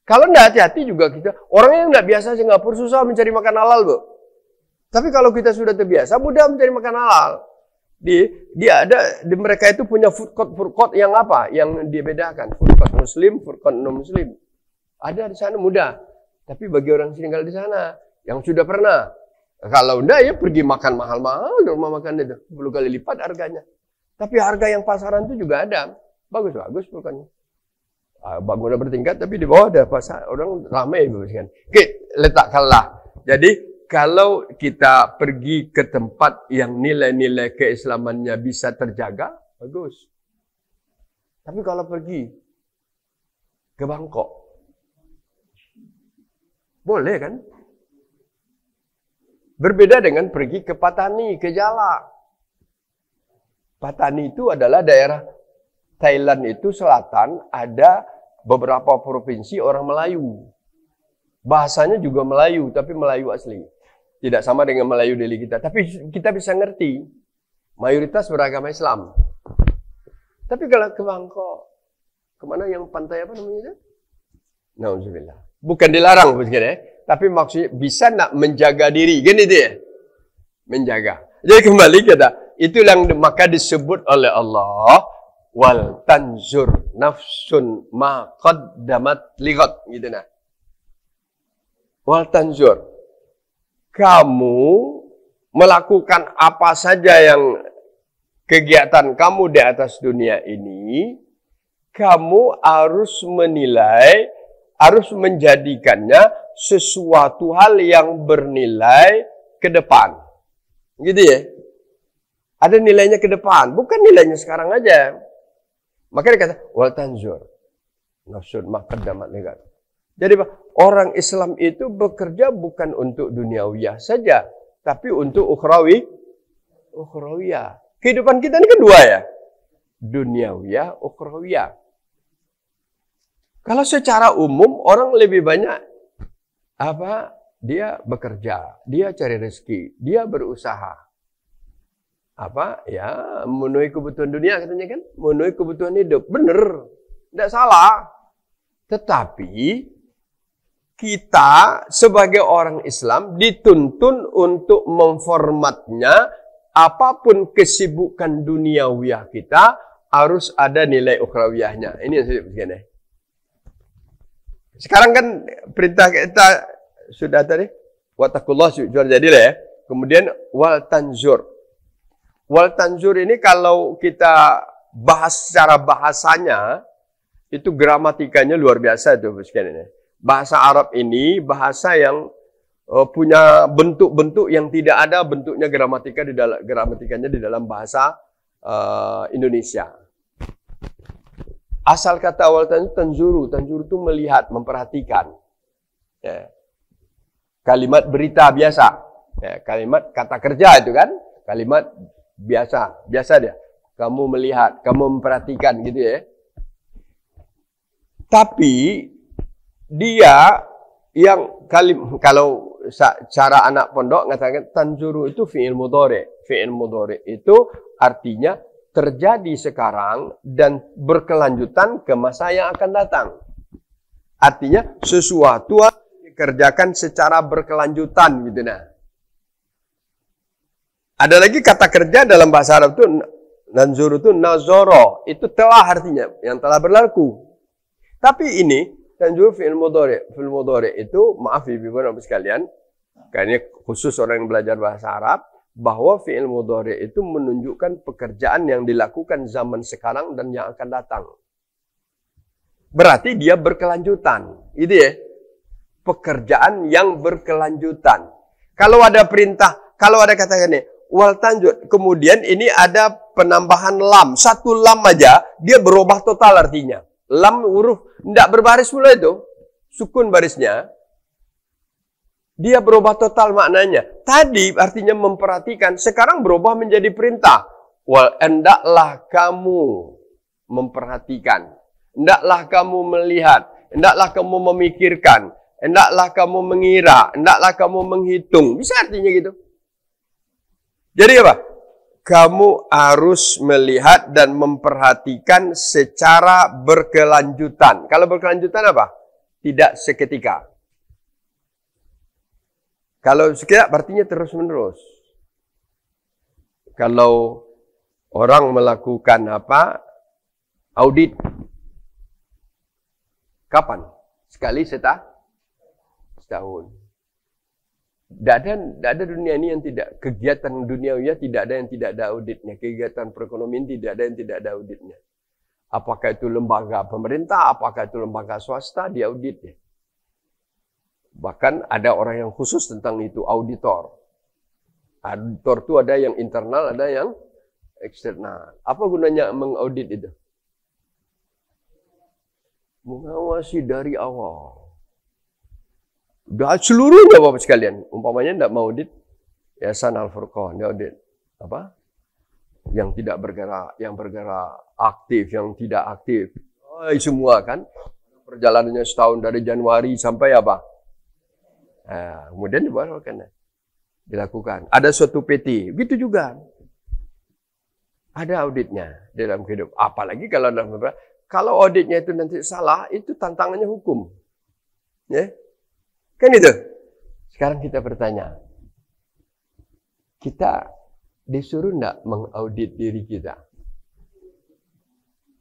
Kalau tidak hati-hati juga kita, orang yang tidak biasa Singapura susah mencari makan halal, Bu. Tapi kalau kita sudah terbiasa, mudah mencari makan halal. Mereka itu punya food court yang apa? Yang dibedakan. Food court Muslim, food court non-Muslim. Ada di sana mudah. Tapi bagi orang tinggal di sana, yang sudah pernah, kalau enggak ya pergi makan mahal-mahal di rumah makan itu. 10 kali lipat harganya. Tapi harga yang pasaran itu juga ada. Bagus-bagus bukannya. Bangunan bertingkat, tapi di bawah ada pasar. Orang ramai. Oke, letakkanlah. Jadi, kalau kita pergi ke tempat yang nilai-nilai keislamannya bisa terjaga, bagus. Tapi kalau pergi ke Bangkok, boleh kan? Berbeda dengan pergi ke Patani, ke Jalak. Patani itu adalah daerah Thailand itu selatan, ada beberapa provinsi orang Melayu. Bahasanya juga Melayu, tapi Melayu asli. Tidak sama dengan Melayu Delhi kita. Tapi kita bisa ngerti. Mayoritas beragama Islam. Tapi kalau ke Bangkok, kemana yang pantai apa namanya? Nauzubillah. Bukan dilarang, ya. Tapi maksudnya bisa nak menjaga diri. Kan itu ya? Menjaga. Jadi kembali kita. Itu yang maka disebut oleh Allah. Wal tanzur nafsun ma qaddamat ligat. Gitu nah. Wal tanzur. Kamu melakukan apa saja yang kegiatan kamu di atas dunia ini. Kamu harus menilai, harus menjadikannya sesuatu hal yang bernilai ke depan. Gitu ya. Ada nilainya ke depan, bukan nilainya sekarang aja. Makanya kata wal tanzur nafsun ma qaddamat ligat. Jadi orang Islam itu bekerja bukan untuk duniawiyah saja, tapi untuk ukhrawiyah. Kehidupan kita ini kedua ya. Duniawiyah, ukhrawiyah. Kalau secara umum orang lebih banyak dia bekerja, dia cari rezeki, dia berusaha. Ya, memenuhi kebutuhan dunia katanya kan, memenuhi kebutuhan hidup. Benar, tidak salah. Tetapi kita sebagai orang Islam dituntun untuk memformatnya, apapun kesibukan duniawiyah kita harus ada nilai ukhrawiyahnya. Ini yang saya sebutkan ya. Sekarang kan perintah kita sudah tadi wattaqullah jual jadilah ya. Kemudian wal tanzur. Wal tanzur ini kalau kita bahas secara bahasanya itu gramatikanya luar biasa itu sekalian ini. Bahasa Arab ini bahasa yang punya bentuk-bentuk yang tidak ada bentuknya gramatikanya di dalam bahasa Indonesia. Asal kata awal tanzuru itu melihat, memperhatikan. Ya. Kalimat berita biasa. Ya, kalimat kata kerja itu kan. Kalimat biasa dia. Kamu melihat, kamu memperhatikan gitu ya. Tapi dia yang kalau cara anak pondok mengatakan tanzuru itu fi'il mudhari'. Fi'il mudhari' itu artinya terjadi sekarang dan berkelanjutan ke masa yang akan datang. Artinya sesuatu yang dikerjakan secara berkelanjutan gitu nah. Ada lagi kata kerja dalam bahasa Arab itu nanzur itu nazoro, itu telah artinya yang telah berlaku. Tapi ini tanzur fi'il mudhari'. Fi'il mudhari' itu maaf ibu-ibu sekalian, karena khusus orang yang belajar bahasa Arab, bahwa fi'il mudhari' itu menunjukkan pekerjaan yang dilakukan zaman sekarang dan yang akan datang. Berarti dia berkelanjutan. Itu ya. Pekerjaan yang berkelanjutan. Kalau ada perintah, kalau ada kata ini, wal tanzur, kemudian ini ada penambahan lam. Satu lam aja, dia berubah total artinya. Lam huruf, tidak berbaris pula itu. Sukun barisnya. Dia berubah total maknanya. Tadi artinya memperhatikan. Sekarang berubah menjadi perintah. Hendaklah kamu memperhatikan. Hendaklah kamu melihat. Hendaklah kamu memikirkan. Hendaklah kamu mengira. Hendaklah kamu menghitung. Bisa artinya gitu. Jadi apa? Kamu harus melihat dan memperhatikan secara berkelanjutan. Kalau berkelanjutan apa? Tidak seketika. Kalau sekian artinya terus-menerus. Kalau orang melakukan audit. Kapan? Sekali setahun. Tidak ada dunia ini yang tidak. Kegiatan duniawiya tidak ada yang tidak ada auditnya. Kegiatan perekonomian tidak ada yang tidak ada auditnya. Apakah itu lembaga pemerintah, apakah itu lembaga swasta, diauditnya. Bahkan ada orang yang khusus tentang itu, auditor. Auditor itu ada yang internal, ada yang eksternal. Apa gunanya mengaudit itu? Mengawasi dari awal. Udah seluruhnya Bapak sekalian. Umpamanya tidak mau audit, Yayasan Al-Furqan, dia audit. Apa? Yang tidak bergerak, yang bergerak aktif, yang tidak aktif. Semua kan. Perjalanannya setahun dari Januari sampai apa? Kemudian dilakukan. Ada suatu PT, begitu juga. Ada auditnya dalam kehidupan. Apalagi kalau auditnya itu nanti salah, itu tantangannya hukum. Ya? Kan itu. Sekarang kita bertanya, kita disuruh enggak mengaudit diri kita?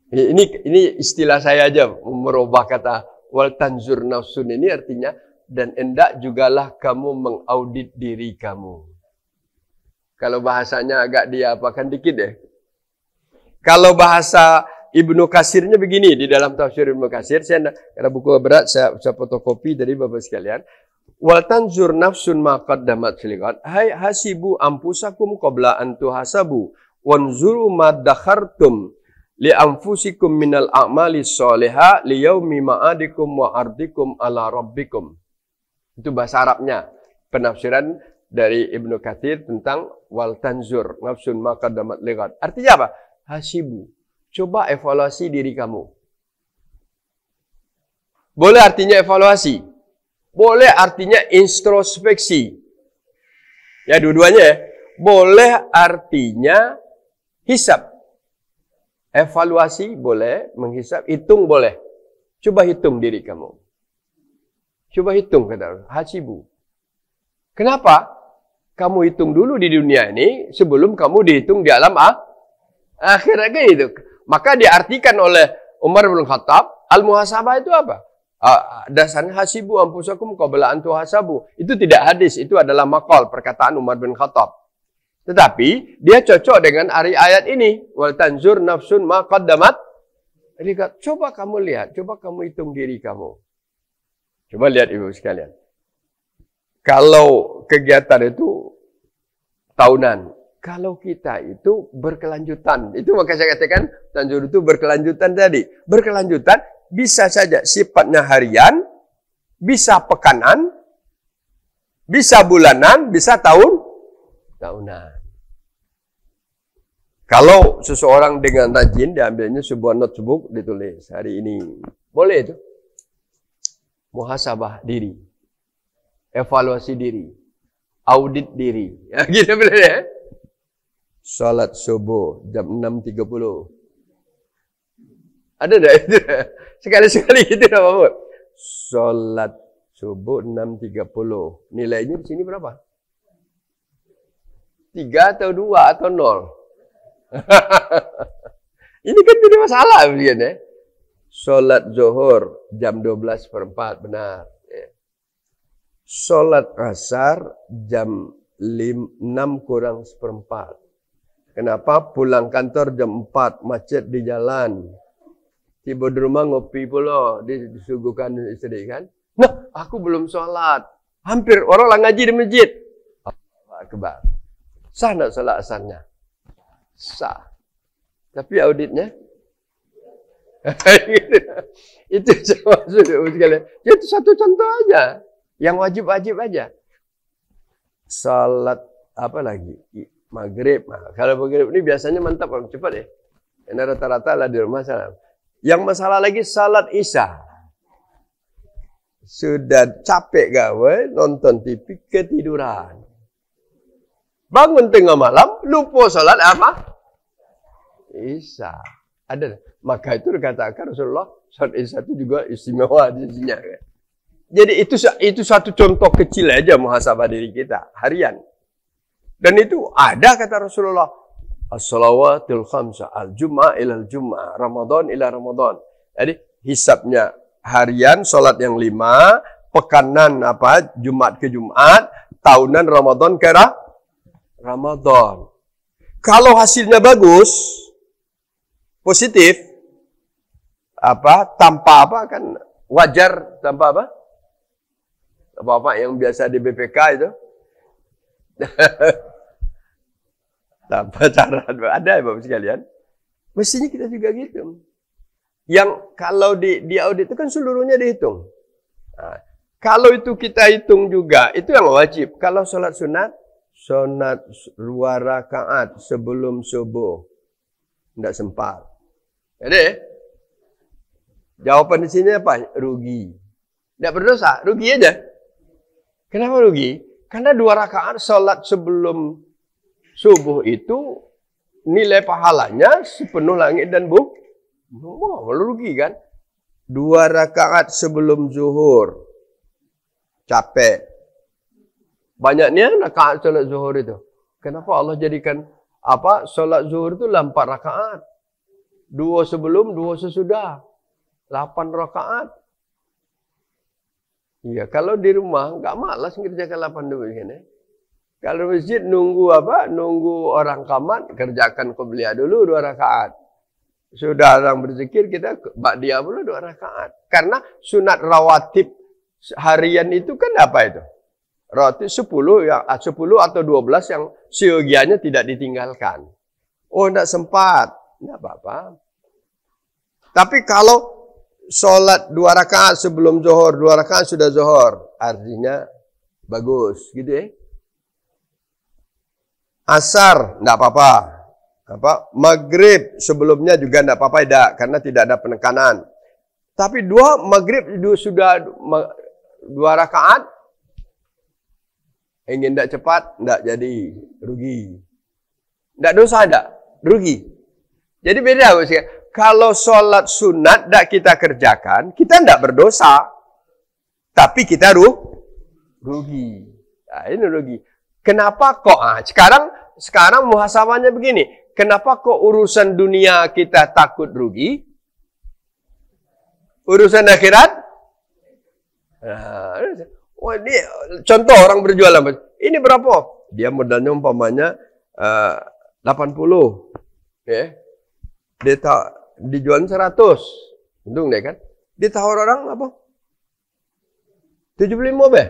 Ini istilah saya aja merubah kata wal tanzur nafsun ini artinya dan hendak jugalah kamu mengaudit diri kamu. Kalau bahasanya agak diapakan dikit deh. Kalau bahasa Ibnu Katsirnya begini di dalam tafsir Ibnu Katsir, saya karena buku berat saya fotokopi dari Bapak sekalian. Wal tanzur nafsun ma qaddamat liqad. Hai hasibu anfusakum qabla an tuhasabu wanzuru ma dakhartum li anfusikum minal a'mali sholihah li yaumi ma'adikum wa ardikum ala rabbikum. Itu bahasa Arabnya, penafsiran dari Ibnu Katsir tentang wal tanzur nafsun ma qaddamat liqad. Artinya apa? Hasibu. Coba evaluasi diri kamu. Boleh artinya evaluasi. Boleh artinya introspeksi. Ya, dua-duanya ya. Boleh artinya hisab. Evaluasi boleh, menghisab, hitung boleh. Coba hitung diri kamu. Coba hitung, kata hasibu. Kenapa? Kamu hitung dulu di dunia ini sebelum kamu dihitung di alam akhirat gitu. Maka diartikan oleh Umar bin Khattab, al-muhasabah itu apa? Dasarnya hasibu anfusakum qabla an tuhasabu. Itu tidak hadis, itu adalah maqal, perkataan Umar bin Khattab. Tetapi dia cocok dengan ayat ini, wal tanzur nafsun ma qaddamat. Coba kamu lihat, coba kamu hitung diri kamu. Coba lihat Ibu sekalian. Kalau kegiatan itu tahunan, kalau kita itu berkelanjutan, itu maka saya katakan tanzur itu berkelanjutan tadi. Berkelanjutan bisa saja sifatnya harian, bisa pekanan, bisa bulanan, bisa tahunan. Kalau seseorang dengan rajin diambilnya sebuah notebook ditulis hari ini. Boleh itu. Muhasabah diri. Evaluasi diri. Audit diri. Ya, gitu boleh ya. Salat subuh jam 6.30. Ada enggak itu? Sekali-sekali gitu dah Pak. Salat subuh 6.30. Nilainya di sini berapa? 3 atau 2 atau 0? Ini kan jadi masalah begini ya. Salat zuhur jam 12:04 benar. Salat asar jam 6:04. Kenapa? Pulang kantor jam 4, macet di jalan. Tiba di rumah ngopi pula, disuguhkan istri kan. Nah, aku belum sholat. Hampir orang lah ngaji di masjid. Allahu Akbar. Sah nak sholat asarnya? Sah. Tapi auditnya? Itu sama sekali. Itu satu contoh aja. Yang wajib-wajib aja. Salat apa lagi? Maghrib. Nah, kalau maghrib ini biasanya mantap, cepat ya. Karena rata-rata lah di rumah salam. Yang masalah lagi salat isya. Sudah capek gawe, nonton TV, ketiduran. Bangun tengah malam, lupa salat apa? Isya. Ada. Maka itu dikatakan Rasulullah, salat isya itu juga istimewa di sini. Jadi itu satu contoh kecil aja muhasabah diri kita harian. Dan itu ada kata Rasulullah. As-salawatul khamsa, al-jum'ah ilal jum'ah, Ramadan ila Ramadan. Jadi hisabnya harian, solat yang 5, pekanan apa, Jumat ke Jumat, tahunan Ramadan ke Ramadan. Kalau hasilnya bagus, positif, apa, tanpa apa kan wajar, tanpa apa? Apa-apa yang biasa di BPK itu. Tanpa cara ada ya Bapak sekalian. Mestinya kita juga gitu. Yang kalau di audit itu kan seluruhnya dihitung. Nah, kalau itu kita hitung juga, itu yang wajib. Kalau sholat sunat 2 rakaat sebelum subuh. Tidak sempat. Jadi, jawaban di sini apa? Rugi. Tidak berdosa, rugi aja. Kenapa rugi? Karena 2 rakaat sholat sebelum subuh itu nilai pahalanya sepenuh langit dan bumi. Wah, rugi kan? 2 rakaat sebelum zuhur. Capek. Banyaknya rakaat solat zuhur itu. Kenapa Allah jadikan solat zuhur itu 4 rakaat? 2 sebelum, 2 sesudah. 8 rakaat. Iya, kalau di rumah nggak malas ngerjakan 8 dulu kan ya. Kalau masjid nunggu Nunggu orang qamat, kerjakan qabliyah dulu 2 rakaat. Sudah orang berzikir, kita ba'diyah pula 2 rakaat. Karena sunat rawatib harian itu kan apa itu? Rawatib 10 atau 12 yang siogianya tidak ditinggalkan. Oh, tidak sempat. Tidak apa-apa. Tapi kalau sholat 2 rakaat sebelum zuhur, 2 rakaat sudah zuhur, artinya bagus, gitu ya. Asar, tidak apa-apa. Maghrib sebelumnya juga tidak apa-apa, karena tidak ada penekanan. Tapi maghrib sudah 2 rakaat, ingin tidak cepat, tidak jadi, rugi. Tidak dosa, tidak, rugi. Jadi beda, kalau sholat sunat tidak kita kerjakan, kita tidak berdosa. Tapi kita rugi. Nah, ini rugi. Kenapa kok? Sekarang muhasabahnya begini. Kenapa kok urusan dunia kita takut rugi? Urusan akhirat? Nah, ini contoh orang berjualan. Ini berapa? Dia modalnya umpamanya 80. Ya. Dia dijual 100. Untung deh kan? Ditawar orang apa? 75 be.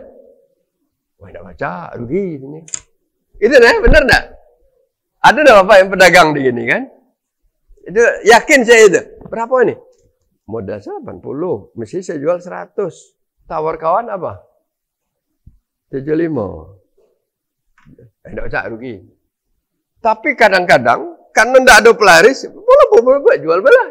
Wah, tidak baca, rugi ini. Itu benar enggak? Ada enggak Bapak yang pedagang di gini kan? Itu yakin saya itu. Berapa ini? Modal 80, mesti saya jual 100. Tawar kawan apa? 75. Tidak baca, rugi. Tapi kadang-kadang karena tidak ada pelaris, boleh jual belah.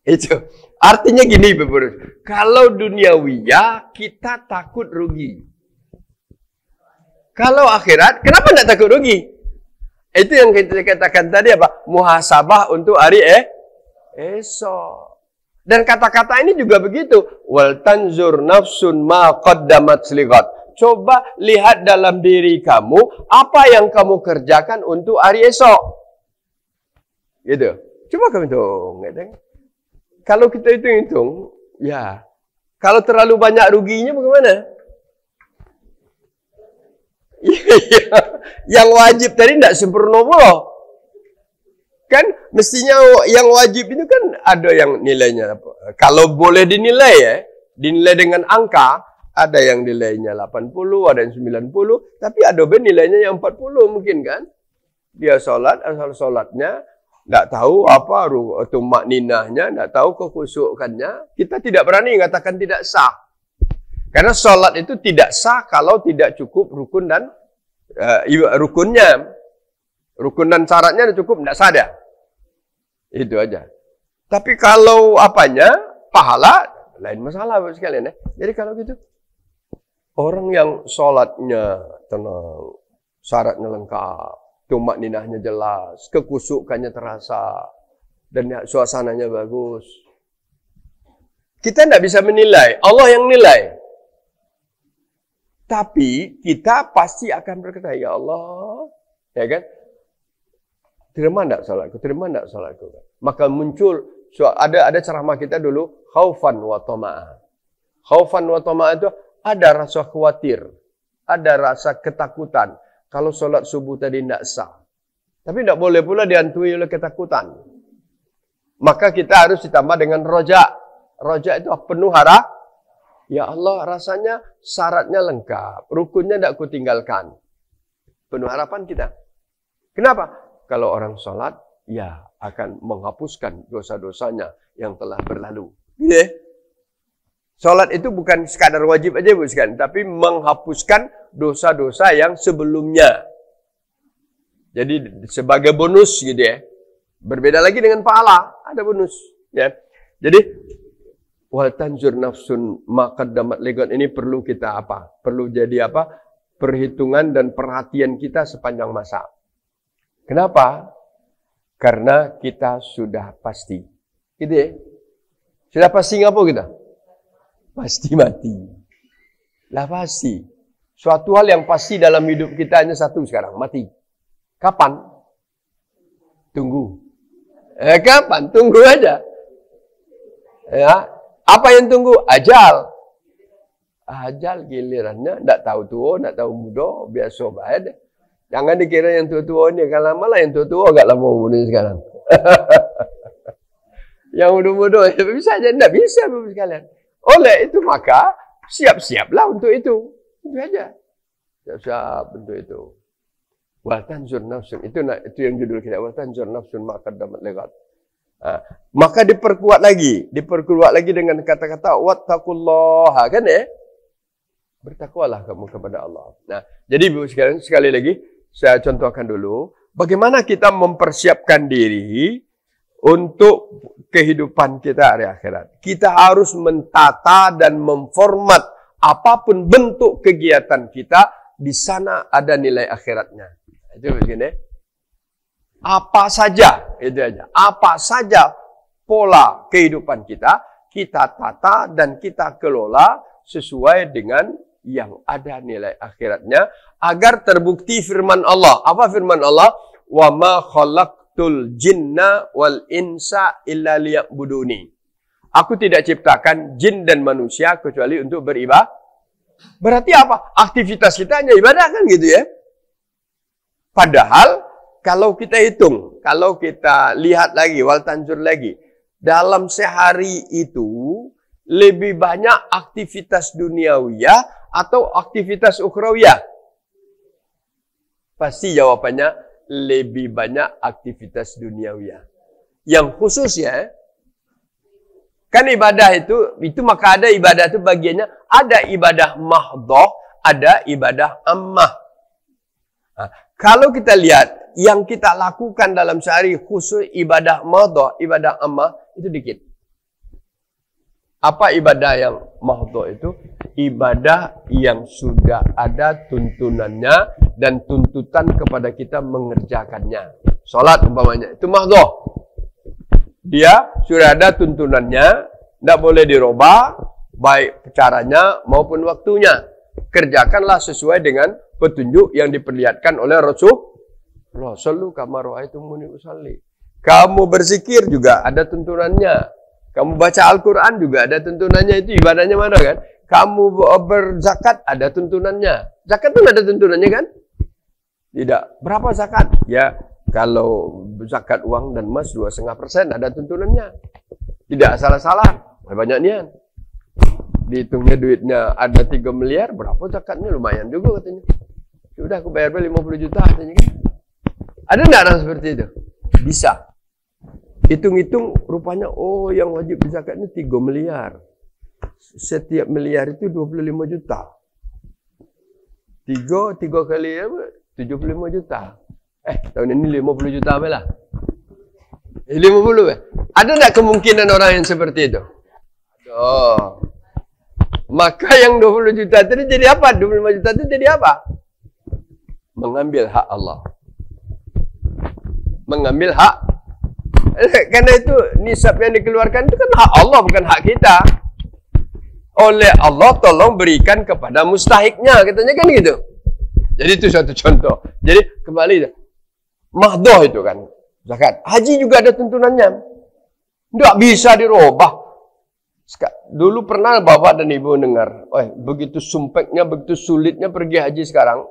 Itu. Artinya gini, Bapak. Kalau duniawiya, kita takut rugi. Kalau akhirat, kenapa tidak takut rugi? Itu yang kita katakan tadi apa? Muhasabah untuk hari esok. Dan kata-kata ini juga begitu. Wal tanzur nafsun ma qaddamat ligat. Coba lihat dalam diri kamu, apa yang kamu kerjakan untuk hari esok. Gitu. Coba kamu hitung. Kalau kita hitung-hitung, ya. Kalau terlalu banyak ruginya bagaimana? Yang wajib tadi tidak sempurna pula. Kan mestinya yang wajib itu kan ada yang nilainya. Kalau boleh dinilai ya, dinilai dengan angka, ada yang nilainya 80, ada yang 90, tapi ada nilainya yang 40 mungkin kan. Dia sholat, asal sholatnya, tidak tahu apa tumak ninahnya, tidak tahu kekhusyukannya. Kita tidak berani mengatakan tidak sah. Karena sholat itu tidak sah kalau tidak cukup rukun dan rukunnya. Rukun dan syaratnya cukup, tidak sah dia. Itu aja. Tapi kalau pahala, lain masalah sekalian ya. Jadi kalau gitu, orang yang sholatnya tenang, syaratnya lengkap, tumak ninahnya jelas, kekusukannya terasa, dan suasananya bagus. Kita tidak bisa menilai, Allah yang nilai. Tapi kita pasti akan berkata, ya Allah, ya kan? Terima tidak salatku, terima tidak salatku. Maka muncul, ada ceramah kita dulu, khaufan wa tama'ah. Khaufan wa tama'ah itu ada rasa khawatir, ada rasa ketakutan. Kalau sholat subuh tadi tidak sah. Tapi tidak boleh pula dihantui oleh ketakutan. Maka kita harus ditambah dengan roja. Roja itu penuh harap. Ya Allah, rasanya syaratnya lengkap. Rukunnya tidak kutinggalkan. Penuh harapan kita. Kenapa? Kalau orang sholat, ya akan menghapuskan dosa-dosanya yang telah berlalu. Gitu. Sholat itu bukan sekadar wajib aja, bukan, tapi menghapuskan dosa-dosa yang sebelumnya. Jadi sebagai bonus gitu ya. Berbeda lagi dengan pahala, ada bonus. Ya. Jadi wal tanzur nafsun ma qaddamat ligat ini perlu kita apa? Perlu jadi apa? Perhitungan dan perhatian kita sepanjang masa. Kenapa? Karena kita sudah pasti. Gitu ya. Sudah pasti ngapa kita? Pasti mati. Lah pasti. Suatu hal yang pasti dalam hidup kita hanya satu sekarang, mati. Kapan? Tunggu. Kapan? Tunggu aja. Ya. Apa yang tunggu? Ajal. Ajal gilirannya, tak tahu tua, tak tahu muda, biasa baik. Jangan dikira yang tua-tua ni, kalau lama lah yang tua-tua agak lama umur ni sekarang. Yang muda-muda, bisa aja, tak bisa Bapak sekalian. Oleh itu maka, siap-siaplah untuk itu. Itu aja. Siap-siap untuk itu. Wa tanzur nafsun. Itu yang judul kita. Wa tanzur nafsun ma qaddamat lighat. Maka diperkuat lagi dengan kata-kata wattaqullaha, kan ya? Bertakwalah kamu kepada Allah. Nah, jadi Ibu sekalian, sekali lagi saya contohkan dulu bagaimana kita mempersiapkan diri untuk kehidupan kita hari akhirat. Kita harus mentata dan memformat apapun bentuk kegiatan kita, di sana ada nilai akhiratnya. Itu begini. Apa saja, itu aja. Apa saja pola kehidupan kita, kita tata dan kita kelola sesuai dengan yang ada nilai akhiratnya, agar terbukti firman Allah. Apa firman Allah? Wa ma khalaqtul jinna wal insa illa liya'buduni. Aku tidak ciptakan jin dan manusia kecuali untuk beribadah. Berarti apa? Aktivitas kita hanya ibadah, kan gitu ya? Padahal kalau kita hitung, kalau kita lihat lagi, wal tanjur lagi, dalam sehari itu lebih banyak aktivitas duniawiyah atau aktivitas ukhrawiyah? Pasti jawabannya lebih banyak aktivitas duniawiyah. Yang khusus ya, kan ibadah itu maka ada ibadah itu bagiannya, ada ibadah mahdhah, ada ibadah ammah. Nah, kalau kita lihat yang kita lakukan dalam sehari khusus ibadah mahdhah, ibadah ammah itu dikit. Apa ibadah yang mahdhah itu? Ibadah yang sudah ada tuntunannya dan tuntutan kepada kita mengerjakannya. Salat umpamanya, itu mahdhah. Dia sudah ada tuntunannya, tidak boleh dirubah, baik caranya maupun waktunya. Kerjakanlah sesuai dengan petunjuk yang diperlihatkan oleh Rasulullah. Sallu kama ra'aitumuni usalli. Kamu berzikir juga ada tuntunannya. Kamu baca Al-Quran juga ada tuntunannya. Itu ibadahnya mana kan? Kamu berzakat ada tuntunannya. Zakat itu ada tuntunannya kan? Tidak. Berapa zakat? Ya, kalau zakat uang dan emas 2,5% ada tuntunannya. Tidak salah-salah. Banyak niat. Dihitungnya duitnya ada 3 miliar. Berapa zakatnya? Lumayan juga katanya. Sudah aku bayar 50 juta katanya kan? Ada tidak orang seperti itu? Bisa. Hitung-hitung rupanya, oh yang wajib zakat ini 3 miliar. Setiap miliar itu 25 juta. 3 kali apa? 75 juta. Tahun ini 50 juta apa lah? 50. Ada tak kemungkinan orang yang seperti itu? Ada. Maka yang 20 juta itu jadi apa? 25 juta itu jadi apa? Mengambil hak Allah. Mengambil hak. Karena itu nisab yang dikeluarkan itu kan hak Allah, bukan hak kita. Oleh Allah tolong berikan kepada mustahiknya, katanya kan gitu. Jadi itu suatu contoh. Jadi kembali mahdhah itu kan zakat. Haji juga ada tuntunannya. Tidak bisa dirubah. Dulu pernah bapak dan ibu dengar, begitu sumpeknya, begitu sulitnya pergi haji sekarang.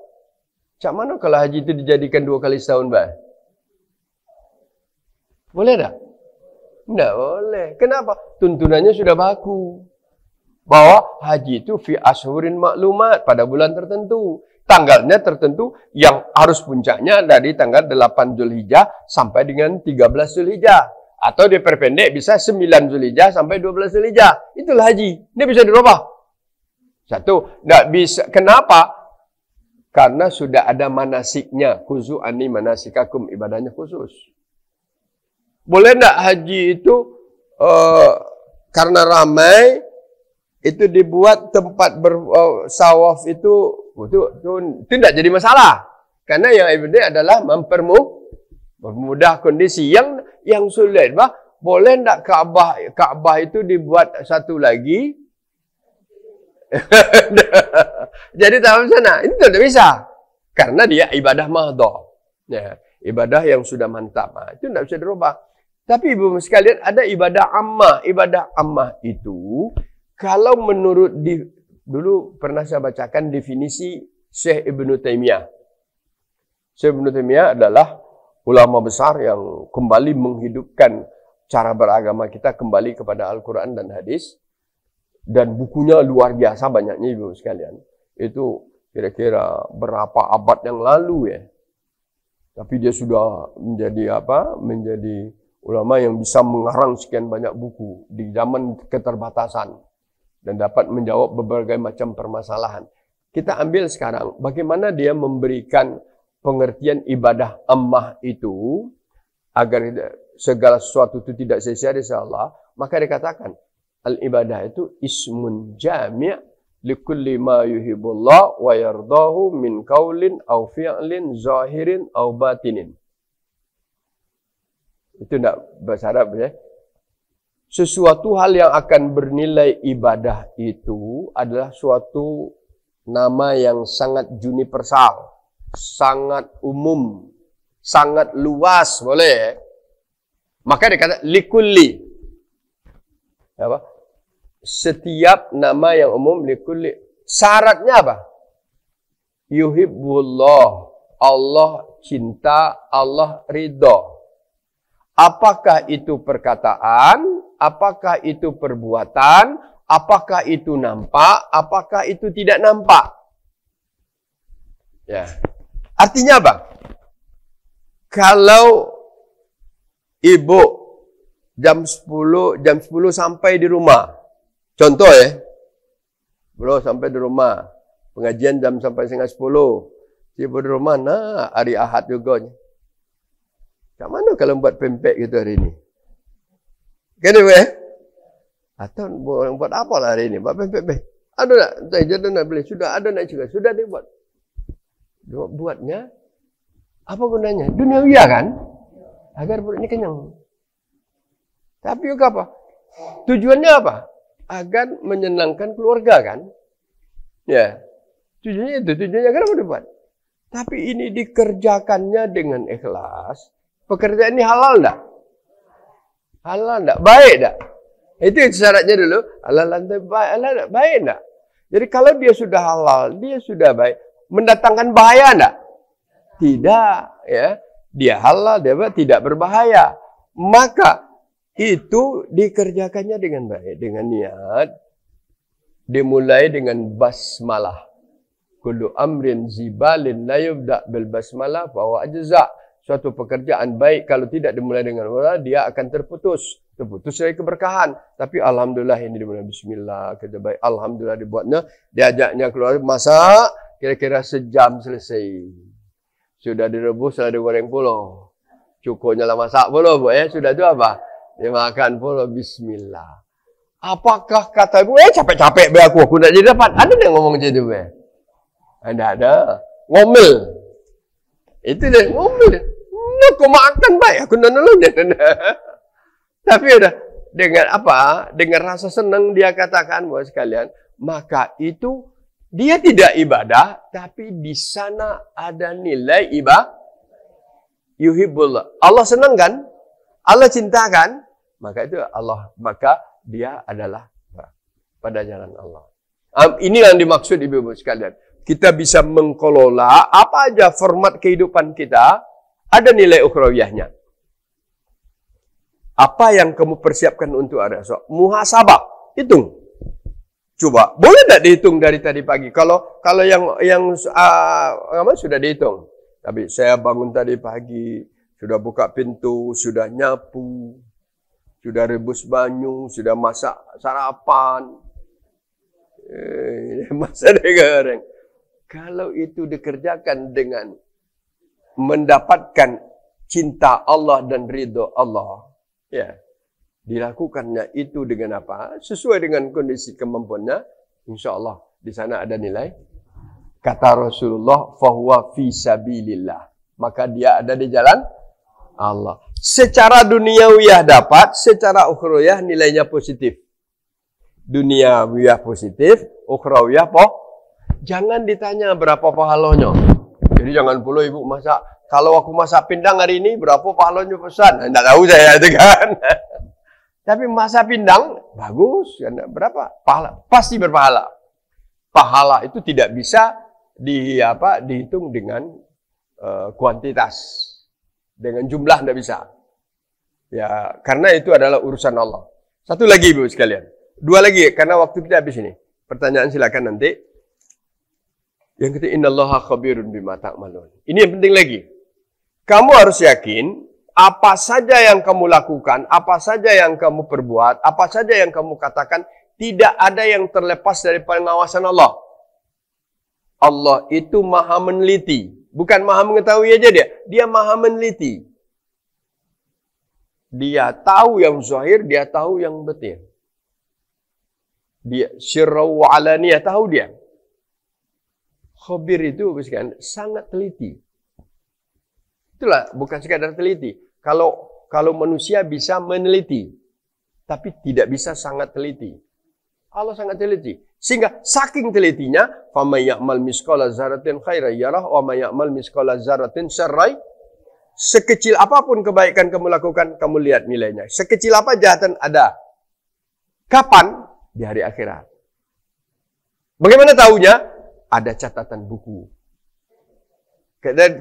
Macam mana kalau haji itu dijadikan 2 kali setahun, Mbak? Boleh tak? Tidak boleh. Kenapa? Tuntunannya sudah baku. Bahwa haji itu fi ashhurin maklumat, pada bulan tertentu. Tanggalnya tertentu yang harus puncaknya dari tanggal 8 Zulhijjah sampai dengan 13 Zulhijjah. Atau diperpendek bisa 9 Zulhijjah sampai 12 Zulhijjah. Itulah haji. Ini bisa dirubah. Satu, tidak bisa. Kenapa? Karena sudah ada manasiknya. Khuzu ani manasikakum, ibadahnya khusus. Boleh tidak haji itu karena ramai, itu dibuat tempat bersawaf itu tidak jadi masalah. Karena yang penting adalah mempermudah kondisi. Yang sulit, boleh tidak Ka'bah itu dibuat satu lagi? Jadi tahap sana, itu tidak bisa. Karena dia ibadah mahdoh. Ya, ibadah yang sudah mantap. Itu tidak bisa dirubah. Tapi ibu sekalian, ada ibadah ammah. Ibadah ammah itu, kalau menurut dulu pernah saya bacakan definisi Syekh Ibnu Taimiyah. Syekh Ibnu Taimiyah adalah ulama besar yang kembali menghidupkan cara beragama kita kembali kepada Al-Quran dan hadis. Dan bukunya luar biasa banyaknya ibu sekalian. Itu kira-kira berapa abad yang lalu ya. Tapi dia sudah menjadi menjadi ulama yang bisa mengarang sekian banyak buku di zaman keterbatasan dan dapat menjawab berbagai macam permasalahan. Kita ambil sekarang bagaimana dia memberikan pengertian ibadah ammah itu agar segala sesuatu itu tidak sia-sia di Allah. Maka dikatakan al-ibadah itu ismun jami' likulli ma yuhibbullah wa yardahu min qaulin aw fi'lin zahirin aw batinin. Itu tidak bahasa Arab ya. Sesuatu hal yang akan bernilai ibadah itu adalah suatu nama yang sangat universal, sangat umum, sangat luas, boleh. Maka dikata likulli. Apa? Setiap nama yang umum likulli. Syaratnya apa? Yuhibbullah. Allah cinta, Allah ridha. Apakah itu perkataan, apakah itu perbuatan, apakah itu nampak, apakah itu tidak nampak. Ya. Artinya apa? Kalau ibu jam 10 sampai di rumah. Contoh ya. 10 sampai di rumah. Pengajian jam sampai 9:30. Ibu di rumah, nah hari Ahad juga. Kat mana kalau buat pempek gitu hari ini? Kan ya? Atau buat apa lah hari ini? Buat pempek. Ada tak? Jadi nak beli. Sudah ada nak juga. Sudah dia buat. Buatnya. Apa gunanya? Duniawiya kan? Agar perutnya kenyang. Tapi juga apa? Tujuannya apa? Agar menyenangkan keluarga kan? Ya. Tujuannya itu. Tujuannya kenapa dibuat? Tapi ini dikerjakannya dengan ikhlas. Pekerjaan ini halal tak? Halal tak? Baik tak? Itu syaratnya dulu. Halal tak? Baik tak? Jadi kalau dia sudah halal, dia sudah baik. Mendatangkan bahaya tak? Tidak. Ya. Dia halal, dia tidak berbahaya. Maka itu dikerjakannya dengan baik. Dengan niat. Dimulai dengan basmalah. Kullu amrin zibalin la yubda' bil basmalah fahuwa ajza'. Suatu pekerjaan baik kalau tidak dimulai dengan basmalah, dia akan terputus. Terputus dari keberkahan. Tapi alhamdulillah ini dimulai bismillah, kerja baik. Alhamdulillah dibuatnya, diajaknya keluar masak, kira-kira sejam selesai. Sudah direbus, sudah digoreng puluh. Cukunya lah masak puluh, Bu. Sudah itu apa? Dia makan puluh, bismillah. Apakah kata ibu, capek-capek be aku nak jadi dapat. Ada yang ngomong macam itu, be? Ada. Ngomel. Itu dia, ngomel. Aku makan baik, aku nak nolong dia. Tapi udah, dengan apa? Dengan rasa senang dia katakan, buat sekalian, maka itu dia tidak ibadah, tapi di sana ada nilai ibadah. Yuhibbullah. Allah senang kan? Allah cintakan? Maka itu Allah, maka dia adalah pada jalan Allah. Ini yang dimaksud ibu-ibu sekalian. Kita bisa mengelola apa aja format kehidupan kita, ada nilai ukhrawiyahnya. Apa yang kamu persiapkan untuk ada esok? Muhasabah, hitung. Coba, boleh tak dihitung dari tadi pagi? Kalau yang sudah dihitung. Tapi saya bangun tadi pagi, sudah buka pintu, sudah nyapu, sudah rebus banyu, sudah masak sarapan, masak goreng. Kalau itu dikerjakan dengan mendapatkan cinta Allah dan ridho Allah, ya, dilakukannya itu dengan apa? Sesuai dengan kondisi kemampuannya, insya Allah di sana ada nilai. Kata Rasulullah, fahuwa fi sabilillah. Maka dia ada di jalan Allah. Secara duniawiyah dapat, secara ukhrawiyah nilainya positif. Duniawiyah positif, ukhrawiyah Jangan ditanya berapa pahalanya. Jadi jangan pula ibu masak. Kalau aku masak pindang hari ini, berapa pahalanya pesan? Tidak tahu saya itu kan. Tapi masak pindang, bagus. Berapa? Pahala. Pasti berpahala. Pahala itu tidak bisa dihitung dengan kuantitas. Dengan jumlah tidak bisa. Ya, karena itu adalah urusan Allah. Satu lagi ibu sekalian. Dua lagi, karena waktu kita habis ini. Pertanyaan silakan nanti. Yang ketiga, innallaha khabirun bima ta'malun. Ini yang penting lagi. Kamu harus yakin, apa saja yang kamu lakukan, apa saja yang kamu perbuat, apa saja yang kamu katakan, tidak ada yang terlepas dari pengawasan Allah. Allah itu maha meneliti. Bukan maha mengetahui aja dia. Dia maha meneliti. Dia tahu yang zahir, dia tahu yang batin. Dia sirra wa alaniyah, tahu dia. Khabir itu bukan sangat teliti. Itulah bukan sekadar teliti. Kalau manusia bisa meneliti, tapi tidak bisa sangat teliti. Allah sangat teliti. Sehingga saking telitinya, faman ya'mal misqala dzarratin khairan yarah wa may ya'mal misqala dzarratin syarran. Sekecil apapun kebaikan kamu lakukan, kamu lihat nilainya. Sekecil apa kejahatan ada. Kapan? Di hari akhirat. Bagaimana tahunya? Ada catatan buku.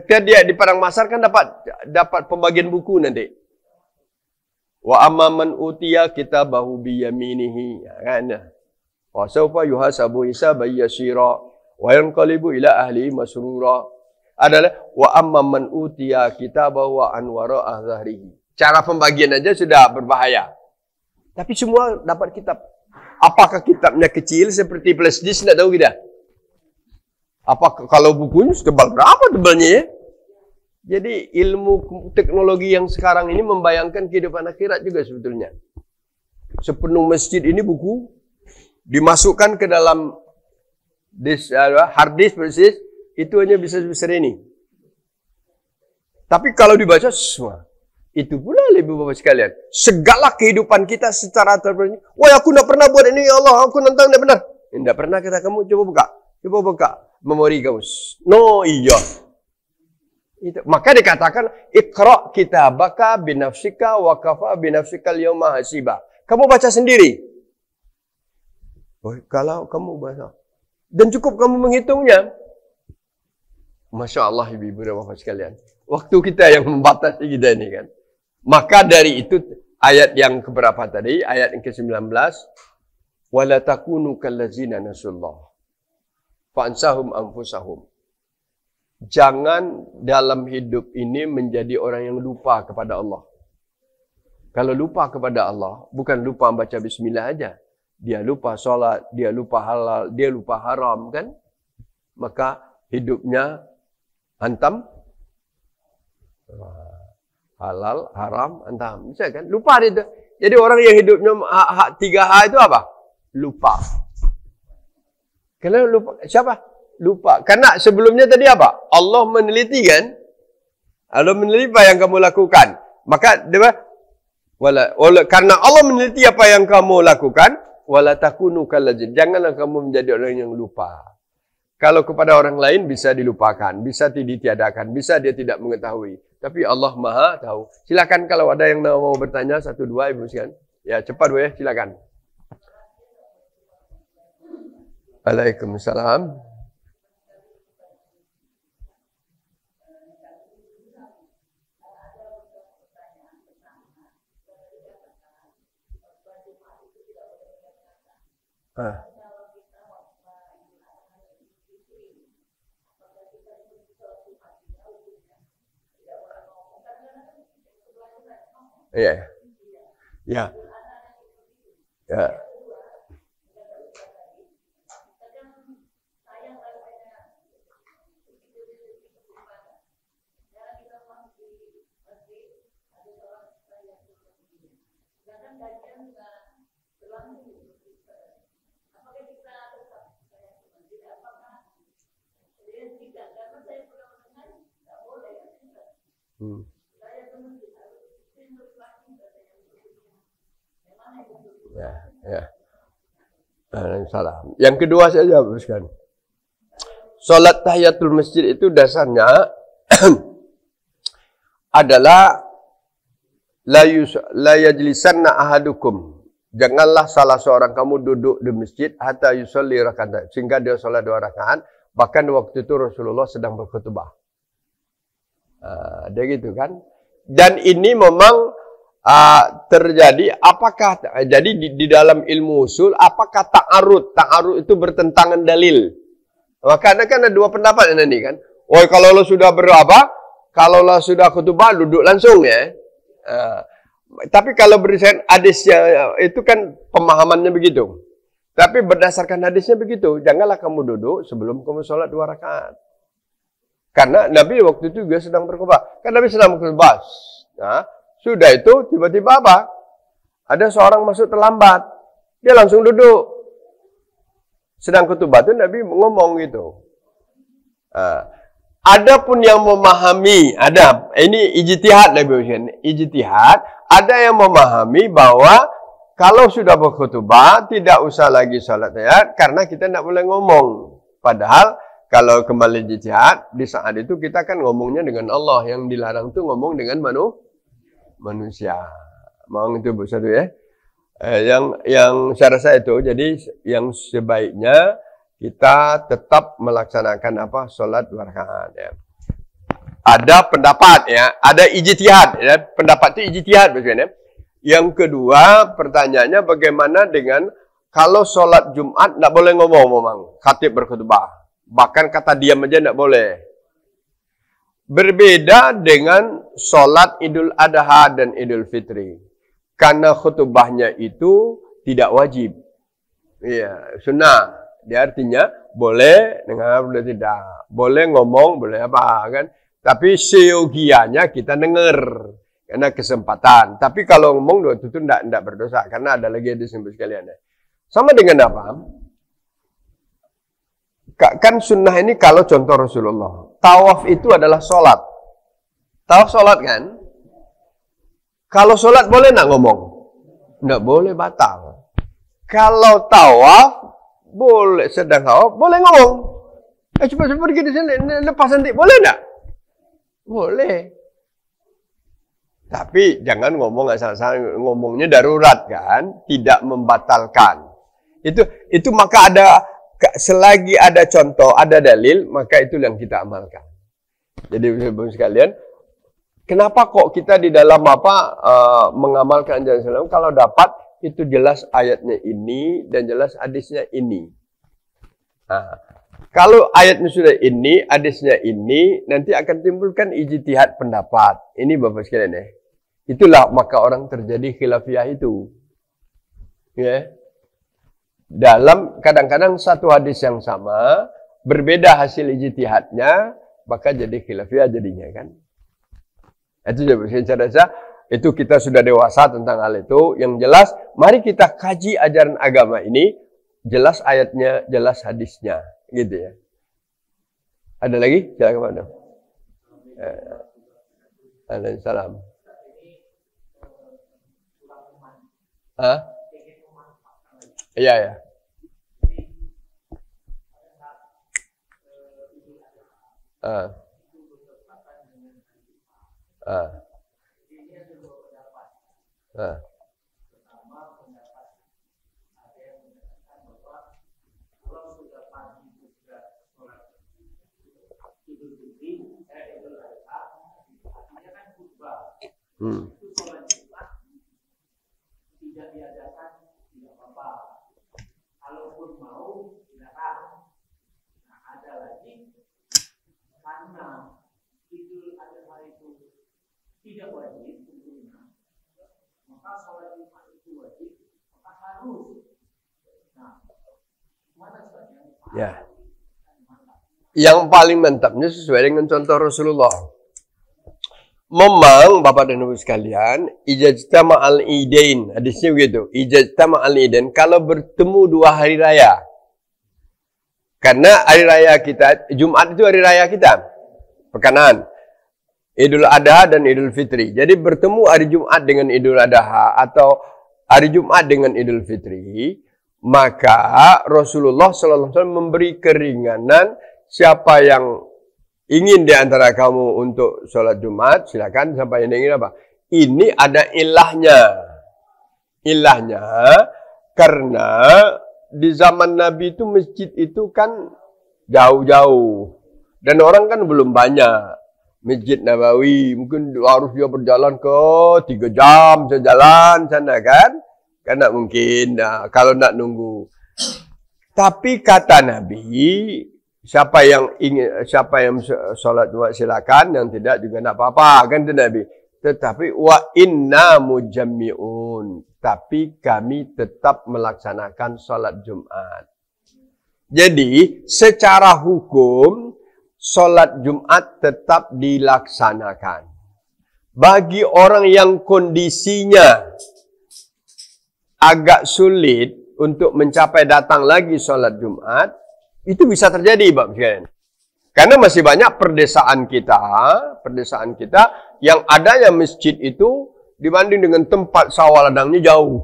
Dia di padang mahsyar kan dapat pembagian buku nanti. Wa amman utiya kitabahu bi yaminihi. Wa sawfa yuhasabu hisaban yasira wa yanqalibu ila ahlihi masrura. Adalah wa amman utiya kitabahu wa anwara azharihi. Cara pembagian aja sudah berbahaya. Tapi semua dapat kitab. Apakah kitabnya kecil seperti flash disk, tidak tahu kita. Apa kalau bukunya setebal berapa tebalnya ya? Jadi ilmu teknologi yang sekarang ini membayangkan kehidupan akhirat juga sebetulnya. Sepenuh masjid ini buku dimasukkan ke dalam hard disk persis. Itu hanya bisa sebesar ini. Tapi kalau dibaca semua, itu pula lebih bapak sekalian. Segala kehidupan kita secara terpenuhi. Wah, aku tidak pernah buat ini, ya Allah. Aku nantang tidak benar. Tidak pernah kata kamu, coba buka. Coba buka memori kamu. No, iya. Itu. Maka dikatakan, Iqra' kitabaka binafsika wa kafa binafsikal yawma hasiba. Kamu baca sendiri. Oh, kalau kamu baca. Dan cukup kamu menghitungnya. Masya Allah ibu-ibu dan bapak sekalian. Waktu kita yang membatasi kita ini kan. Maka dari itu ayat yang keberapa tadi? Ayat yang ke-19. وَلَا تَكُونُوا كَالَّذِينَ نَسُوا اللَّهَ فَأَنْسَاهُمْ أَنفُسَهُمْ. Jangan dalam hidup ini menjadi orang yang lupa kepada Allah. Kalau lupa kepada Allah, bukan lupa baca bismillah aja. Dia lupa sholat, dia lupa halal, dia lupa haram kan? Maka hidupnya hantam, halal, haram, hantam. Bisa kan? Lupa dia itu. Jadi orang yang hidupnya 3H itu apa? Lupa. Kenapa lupa? Siapa? Lupa. Karena sebelumnya tadi apa? Allah meneliti kan? Allah meneliti apa yang kamu lakukan. Maka dia karena Allah meneliti apa yang kamu lakukan, wala takunu kalladzin. Janganlah kamu menjadi orang yang lupa. Kalau kepada orang lain bisa dilupakan, bisa ditiadakan, bisa dia tidak mengetahui. Tapi Allah Maha tahu. Silakan kalau ada yang mau bertanya, 1, 2 ibu sekalian. Ya cepat bu ya, silakan. Waalaikumsalam. Iya. Ya. Ya. Ya. Salah. Yang kedua saya jawab sekarang. Salat tahiyatul masjid itu dasarnya adalah la yajlisanna ahadukum. Janganlah salah seorang kamu duduk di masjid hatta yusalli raka'at, sehingga dia salat 2 rakaat. Bahkan waktu itu Rasulullah sedang berkhutbah. Dia gitu kan. Dan ini memang terjadi, apakah jadi di dalam ilmu usul, apakah ta'arud? Ta'arud itu bertentangan dalil. Maka kan ada 2 pendapat ini kan. Oh, kalau lo sudah kalau lo sudah khutbah duduk langsung ya. Tapi kalau berdasarkan hadisnya itu kan pemahamannya begitu. Tapi berdasarkan hadisnya begitu, janganlah kamu duduk sebelum kamu sholat 2 rakaat. Karena Nabi waktu itu juga sedang berkhutbah. Kan Nabi sedang berkhutbah. Nah, sudah itu tiba-tiba apa? Ada seorang masuk terlambat. Dia langsung duduk. Sedang khutbah itu Nabi ngomong gitu. Adapun yang memahami, ini ijtihad Nabi ijtihad, ada yang memahami bahwa kalau sudah berkhutbah tidak usah lagi salat tahiyat karena kita tidak boleh ngomong. Padahal kalau kembali ijtihad di saat itu kita kan ngomongnya dengan Allah, yang dilarang itu ngomong dengan manusia. Mau itu Bu satu ya. Yang saya rasa itu, jadi yang sebaiknya kita tetap melaksanakan salat 2 rakaat ya. Ada pendapat ya, ada ijtihad ya, pendapat itu ijtihad maksudnya. Yang kedua, pertanyaannya bagaimana dengan kalau sholat Jumat tidak boleh ngomong memang, khatib berkhutbah. Bahkan kata diam aja tidak boleh. Berbeda dengan sholat Idul Adha dan Idul Fitri. Karena khutbahnya itu tidak wajib. Iya, sunnah. Dia artinya boleh dengar, boleh tidak. Boleh ngomong, boleh apa kan. Tapi seyogianya kita dengar. Karena kesempatan. Tapi kalau ngomong itu tidak berdosa. Karena ada lagi yang disebut sekalian. Sama dengan apa? Kan sunnah ini kalau contoh Rasulullah. Tawaf itu adalah sholat. Tawaf sholat kan? Kalau sholat boleh nak ngomong? Tidak boleh, batal. Kalau tawaf, boleh sedang tawaf, boleh ngomong. Cepat-cepat pergi di sini, lepas nanti. Boleh tak? Boleh. Tapi jangan ngomong asal-asalan, ngomongnya darurat kan, tidak membatalkan. Itu maka ada, selagi ada contoh, ada dalil, maka itu yang kita amalkan. Jadi Bapak sekalian, kenapa kok kita di dalam mengamalkan ajaran Islam kalau dapat itu jelas ayatnya ini dan jelas hadisnya ini. Nah, kalau ayatnya sudah ini, hadisnya ini, nanti akan timbulkan ijtihad pendapat. Ini Bapak sekalian ya. Itulah maka orang terjadi khilafiyah itu. Ya. Dalam kadang-kadang satu hadis yang sama, berbeda hasil ijtihadnya, maka jadi khilafiyah jadinya kan. Itu saya rasa itu kita sudah dewasa tentang hal itu. Yang jelas, mari kita kaji ajaran agama ini. Jelas ayatnya, jelas hadisnya. Gitu ya. Ada lagi? Silakan Pak. Waalaikumsalam. Hah? Iya ya.
Tidak diadakan, tidak apa-apa. Kalaupun mau, silakan. Nah, ada lagi karena Idul Adha itu tidak wajib tentunya, maka sholat Jumat itu wajib, maka harus. Nah, mana saja?
Ya. Yang paling mantapnya sesuai dengan contoh Rasulullah. Memang Bapak dan Ibu sekalian, ijaztama al-idain, hadisnya begitu. Ijaztama al-idain kalau bertemu 2 hari raya. Karena hari raya kita, Jumat itu hari raya kita. Pekanan. Idul Adha dan Idul Fitri. Jadi bertemu hari Jumat dengan Idul Adha atau hari Jumat dengan Idul Fitri, maka Rasulullah SAW memberi keringanan siapa yang ingin di antara kamu untuk sholat Jumat, silakan. Siapa yang ingin apa? Ini ada ilahnya. Ilahnya karena di zaman Nabi itu masjid itu kan jauh-jauh. Dan orang kan belum banyak. Masjid Nabawi, mungkin harus dia berjalan ke 3 jam sejalan sana kan. Kan tak mungkin kalau nak nunggu. Tapi kata Nabi, siapa yang sholat Jumat silakan, yang tidak juga tak apa-apa. Kan itu Nabi. Tetapi wa inna mujammi'un. Tapi kami tetap melaksanakan sholat Jumat. Jadi secara hukum sholat Jumat tetap dilaksanakan. Bagi orang yang kondisinya agak sulit untuk mencapai datang lagi sholat Jumat, itu bisa terjadi, Bapak sekalian. Karena masih banyak perdesaan kita yang adanya masjid itu dibanding dengan tempat sawah ladangnya jauh.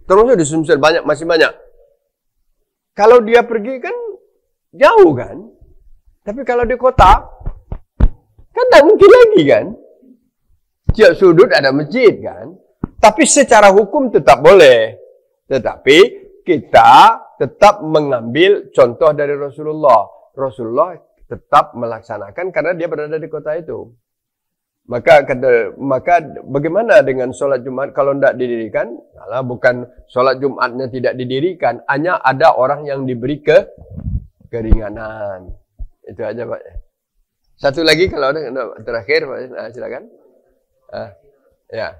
Terusnya di Sumsel masih banyak. Kalau dia pergi kan jauh kan. Tapi kalau di kota kan tak mungkin lagi kan. Tiap sudut ada masjid kan. Tapi secara hukum tetap boleh. Tetapi kita tetap mengambil contoh dari Rasulullah. Rasulullah tetap melaksanakan karena dia berada di kota itu. Maka bagaimana dengan sholat Jumat kalau tidak didirikan? Nah, bukan sholat Jumatnya tidak didirikan, hanya ada orang yang diberi keringanan. Itu aja Pak. Satu lagi kalau ada terakhir Pak, silakan. Ya.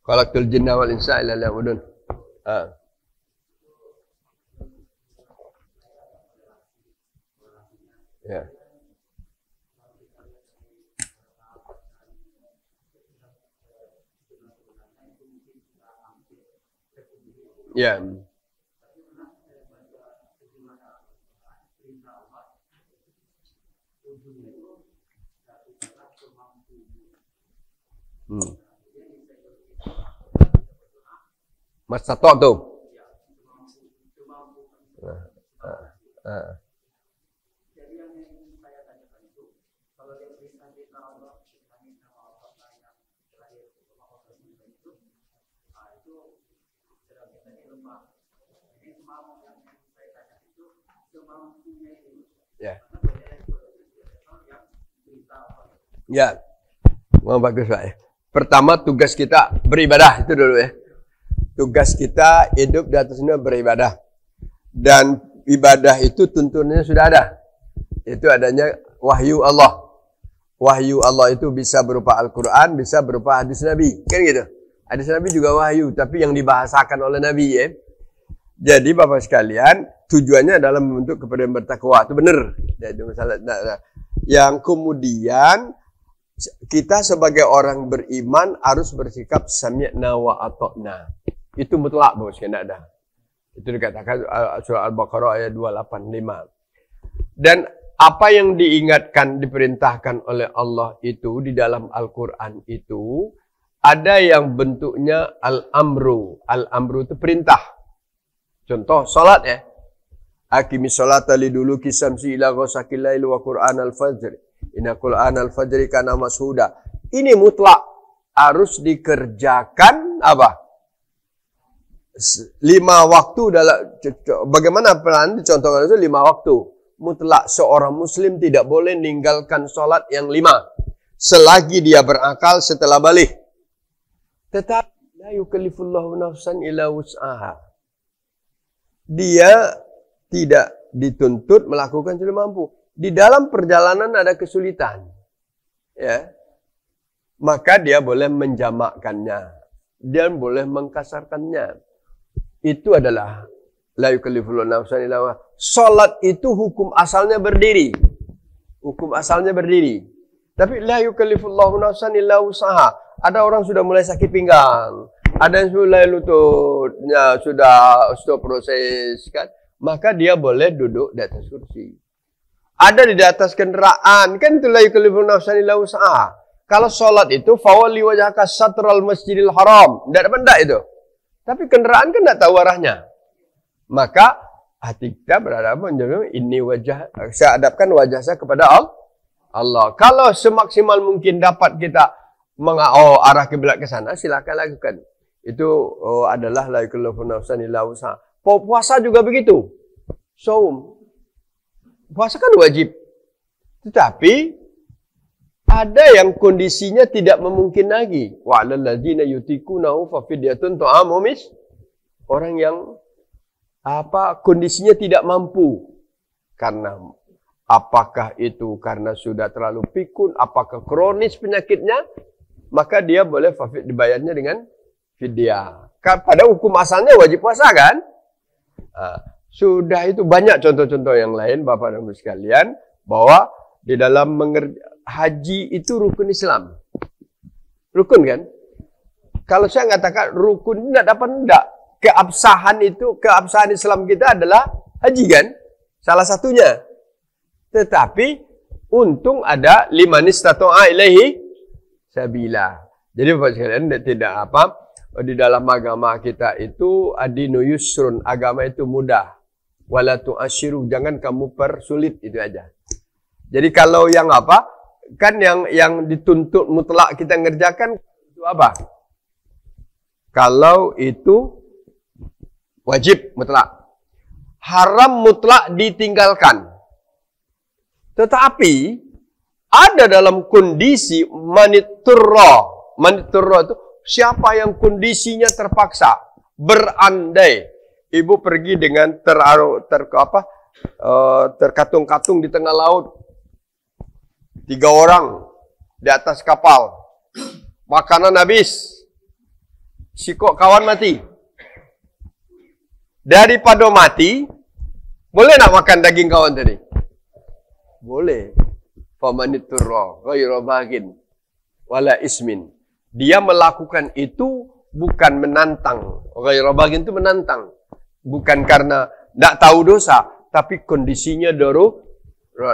Khalaqtul jinna wal insa illa liya'budun. Ya. Ya. Masa tok tu.
Jadi yang saya tanyakan itu, kalau dia berikan di Allah, kami sama Allah yang terakhir itu sedang kita di lemah. Jadi semampu yang saya tanya itu semampunya itu.
Ya. Ya. Wah, bagus Pak. Pertama tugas kita beribadah itu dulu ya. Tugas kita hidup di atas dunia beribadah. Dan ibadah itu tuntunannya sudah ada. Itu adanya wahyu Allah. Wahyu Allah itu bisa berupa Al-Quran, bisa berupa hadis Nabi. Kan gitu. Hadis Nabi juga wahyu, tapi yang dibahasakan oleh Nabi ya. Jadi Bapak sekalian, tujuannya adalah membentuk kepada yang bertakwa. Itu benar. Jadi masalah. Yang kemudian kita sebagai orang beriman harus bersikap sami'na wa ata'na. Itu mutlak bos, tidak ada. Itu dikatakan surah Al-Baqarah ayat 285. Dan apa yang diingatkan, diperintahkan oleh Allah itu di dalam Al-Quran itu ada yang bentuknya al-amru. Al-amru itu perintah. Contoh salat ya. Aqimis sholata liduluki syamsi ila ghasaqil lail wa Qur'an al-fajr. Inna Qur'an al-fajri kana mashuda. Ini mutlak harus dikerjakan apa? 5 waktu dalam bagaimana pelan dicontohkan itu 5 waktu. Mutlak seorang muslim tidak boleh meninggalkan sholat yang 5 selagi dia berakal setelah balik. Tetapi la yukallifullahu nafsan illa wus'aha. Dia tidak dituntut melakukan sudah mampu. Di dalam perjalanan ada kesulitan. Ya. Maka dia boleh menjamakkannya. Dia boleh mengkasarkannya. Itu adalah la yukallifullahu nafsan illa wus'aha. Salat itu hukum asalnya berdiri. Hukum asalnya berdiri. Tapi la yukallifullahu nafsan illa wus'aha. Ada orang sudah mulai sakit pinggang. Ada yang mulai lututnya sudah osteoporosis kan. Maka dia boleh duduk di atas kursi. ada di atas kendaraan, kan itu la yukallifu nafsan illa wus'aha. Kalau sholat itu fawalli wajhaka syatral masjidil haram, tidak ada benda itu. Tapi kendaraan kan tidak tahu arahnya. Maka hati kita berhadapan menjadi ini wajah, saya hadapkan wajah saya kepada Allah. Kalau semaksimal mungkin dapat kita arah kiblat ke sana, silakan lakukan. Itu adalah la yukallifu nafsan illa wus'aha. Puasa juga begitu. Saum. Puasa kan wajib. Tetapi ada yang kondisinya tidak memungkin lagi. Wa 'alal ladzina yutiqunahu fa fidyatun ta'amu miskin. Orang yang kondisinya tidak mampu. Karena apakah itu karena sudah terlalu pikun, apakah kronis penyakitnya, maka dia boleh dibayarnya dengan fidyah. Pada hukum asalnya wajib puasa kan? Sudah itu banyak contoh-contoh yang lain Bapak dan Ibu sekalian, bahwa di dalam haji itu rukun Islam. Rukun kan? Kalau saya mengatakan rukun tidak dapat tidak. Keabsahan Islam kita adalah haji kan? Salah satunya. Tetapi untung ada liman istata'a ilaihi sabila. Jadi Bapak sekalian tidak di dalam agama kita itu adinu yusrun, agama itu mudah. Wala tu'asyiru, jangan kamu persulit, itu aja. Jadi kalau yang kan yang dituntut mutlak kita ngerjakan itu apa? Kalau itu wajib mutlak. Haram mutlak ditinggalkan. Tetapi ada dalam kondisi maniturra. Maniturra itu siapa yang kondisinya terpaksa, berandai ibu pergi dengan terkatung-katung di tengah laut, 3 orang di atas kapal, makanan habis, sikok kawan mati. Daripada mati, boleh nak makan daging kawan tadi? Boleh. Famaniturra ghairu baghin wala ismin. Dia melakukan itu bukan menantang. Ghairu baghin itu menantang. Bukan karena tidak tahu dosa, tapi kondisinya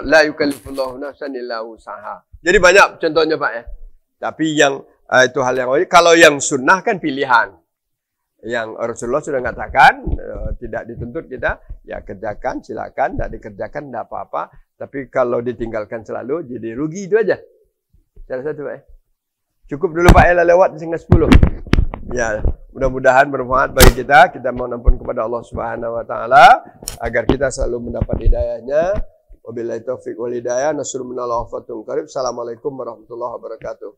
la yukallifullahu nafsan illa wus'aha. Jadi banyak contohnya Pak ya. Tapi yang itu hal yang wajib. Kalau yang sunnah kan pilihan. Yang Rasulullah sudah mengatakan tidak dituntut kita, ya kerjakan silakan, tidak dikerjakan tidak apa-apa. Tapi kalau ditinggalkan selalu jadi rugi, itu aja. Salah satu Pak ya. Cukup dulu Pak ya, lewat 9:30. Ya, mudah-mudahan bermanfaat bagi kita. Kita mohon ampun kepada Allah Subhanahu wa taala agar kita selalu mendapat hidayahnya. Wabillahi taufiq wal hidayah. Nasrul minallah wa fathun qarib. Assalamualaikum warahmatullahi wabarakatuh.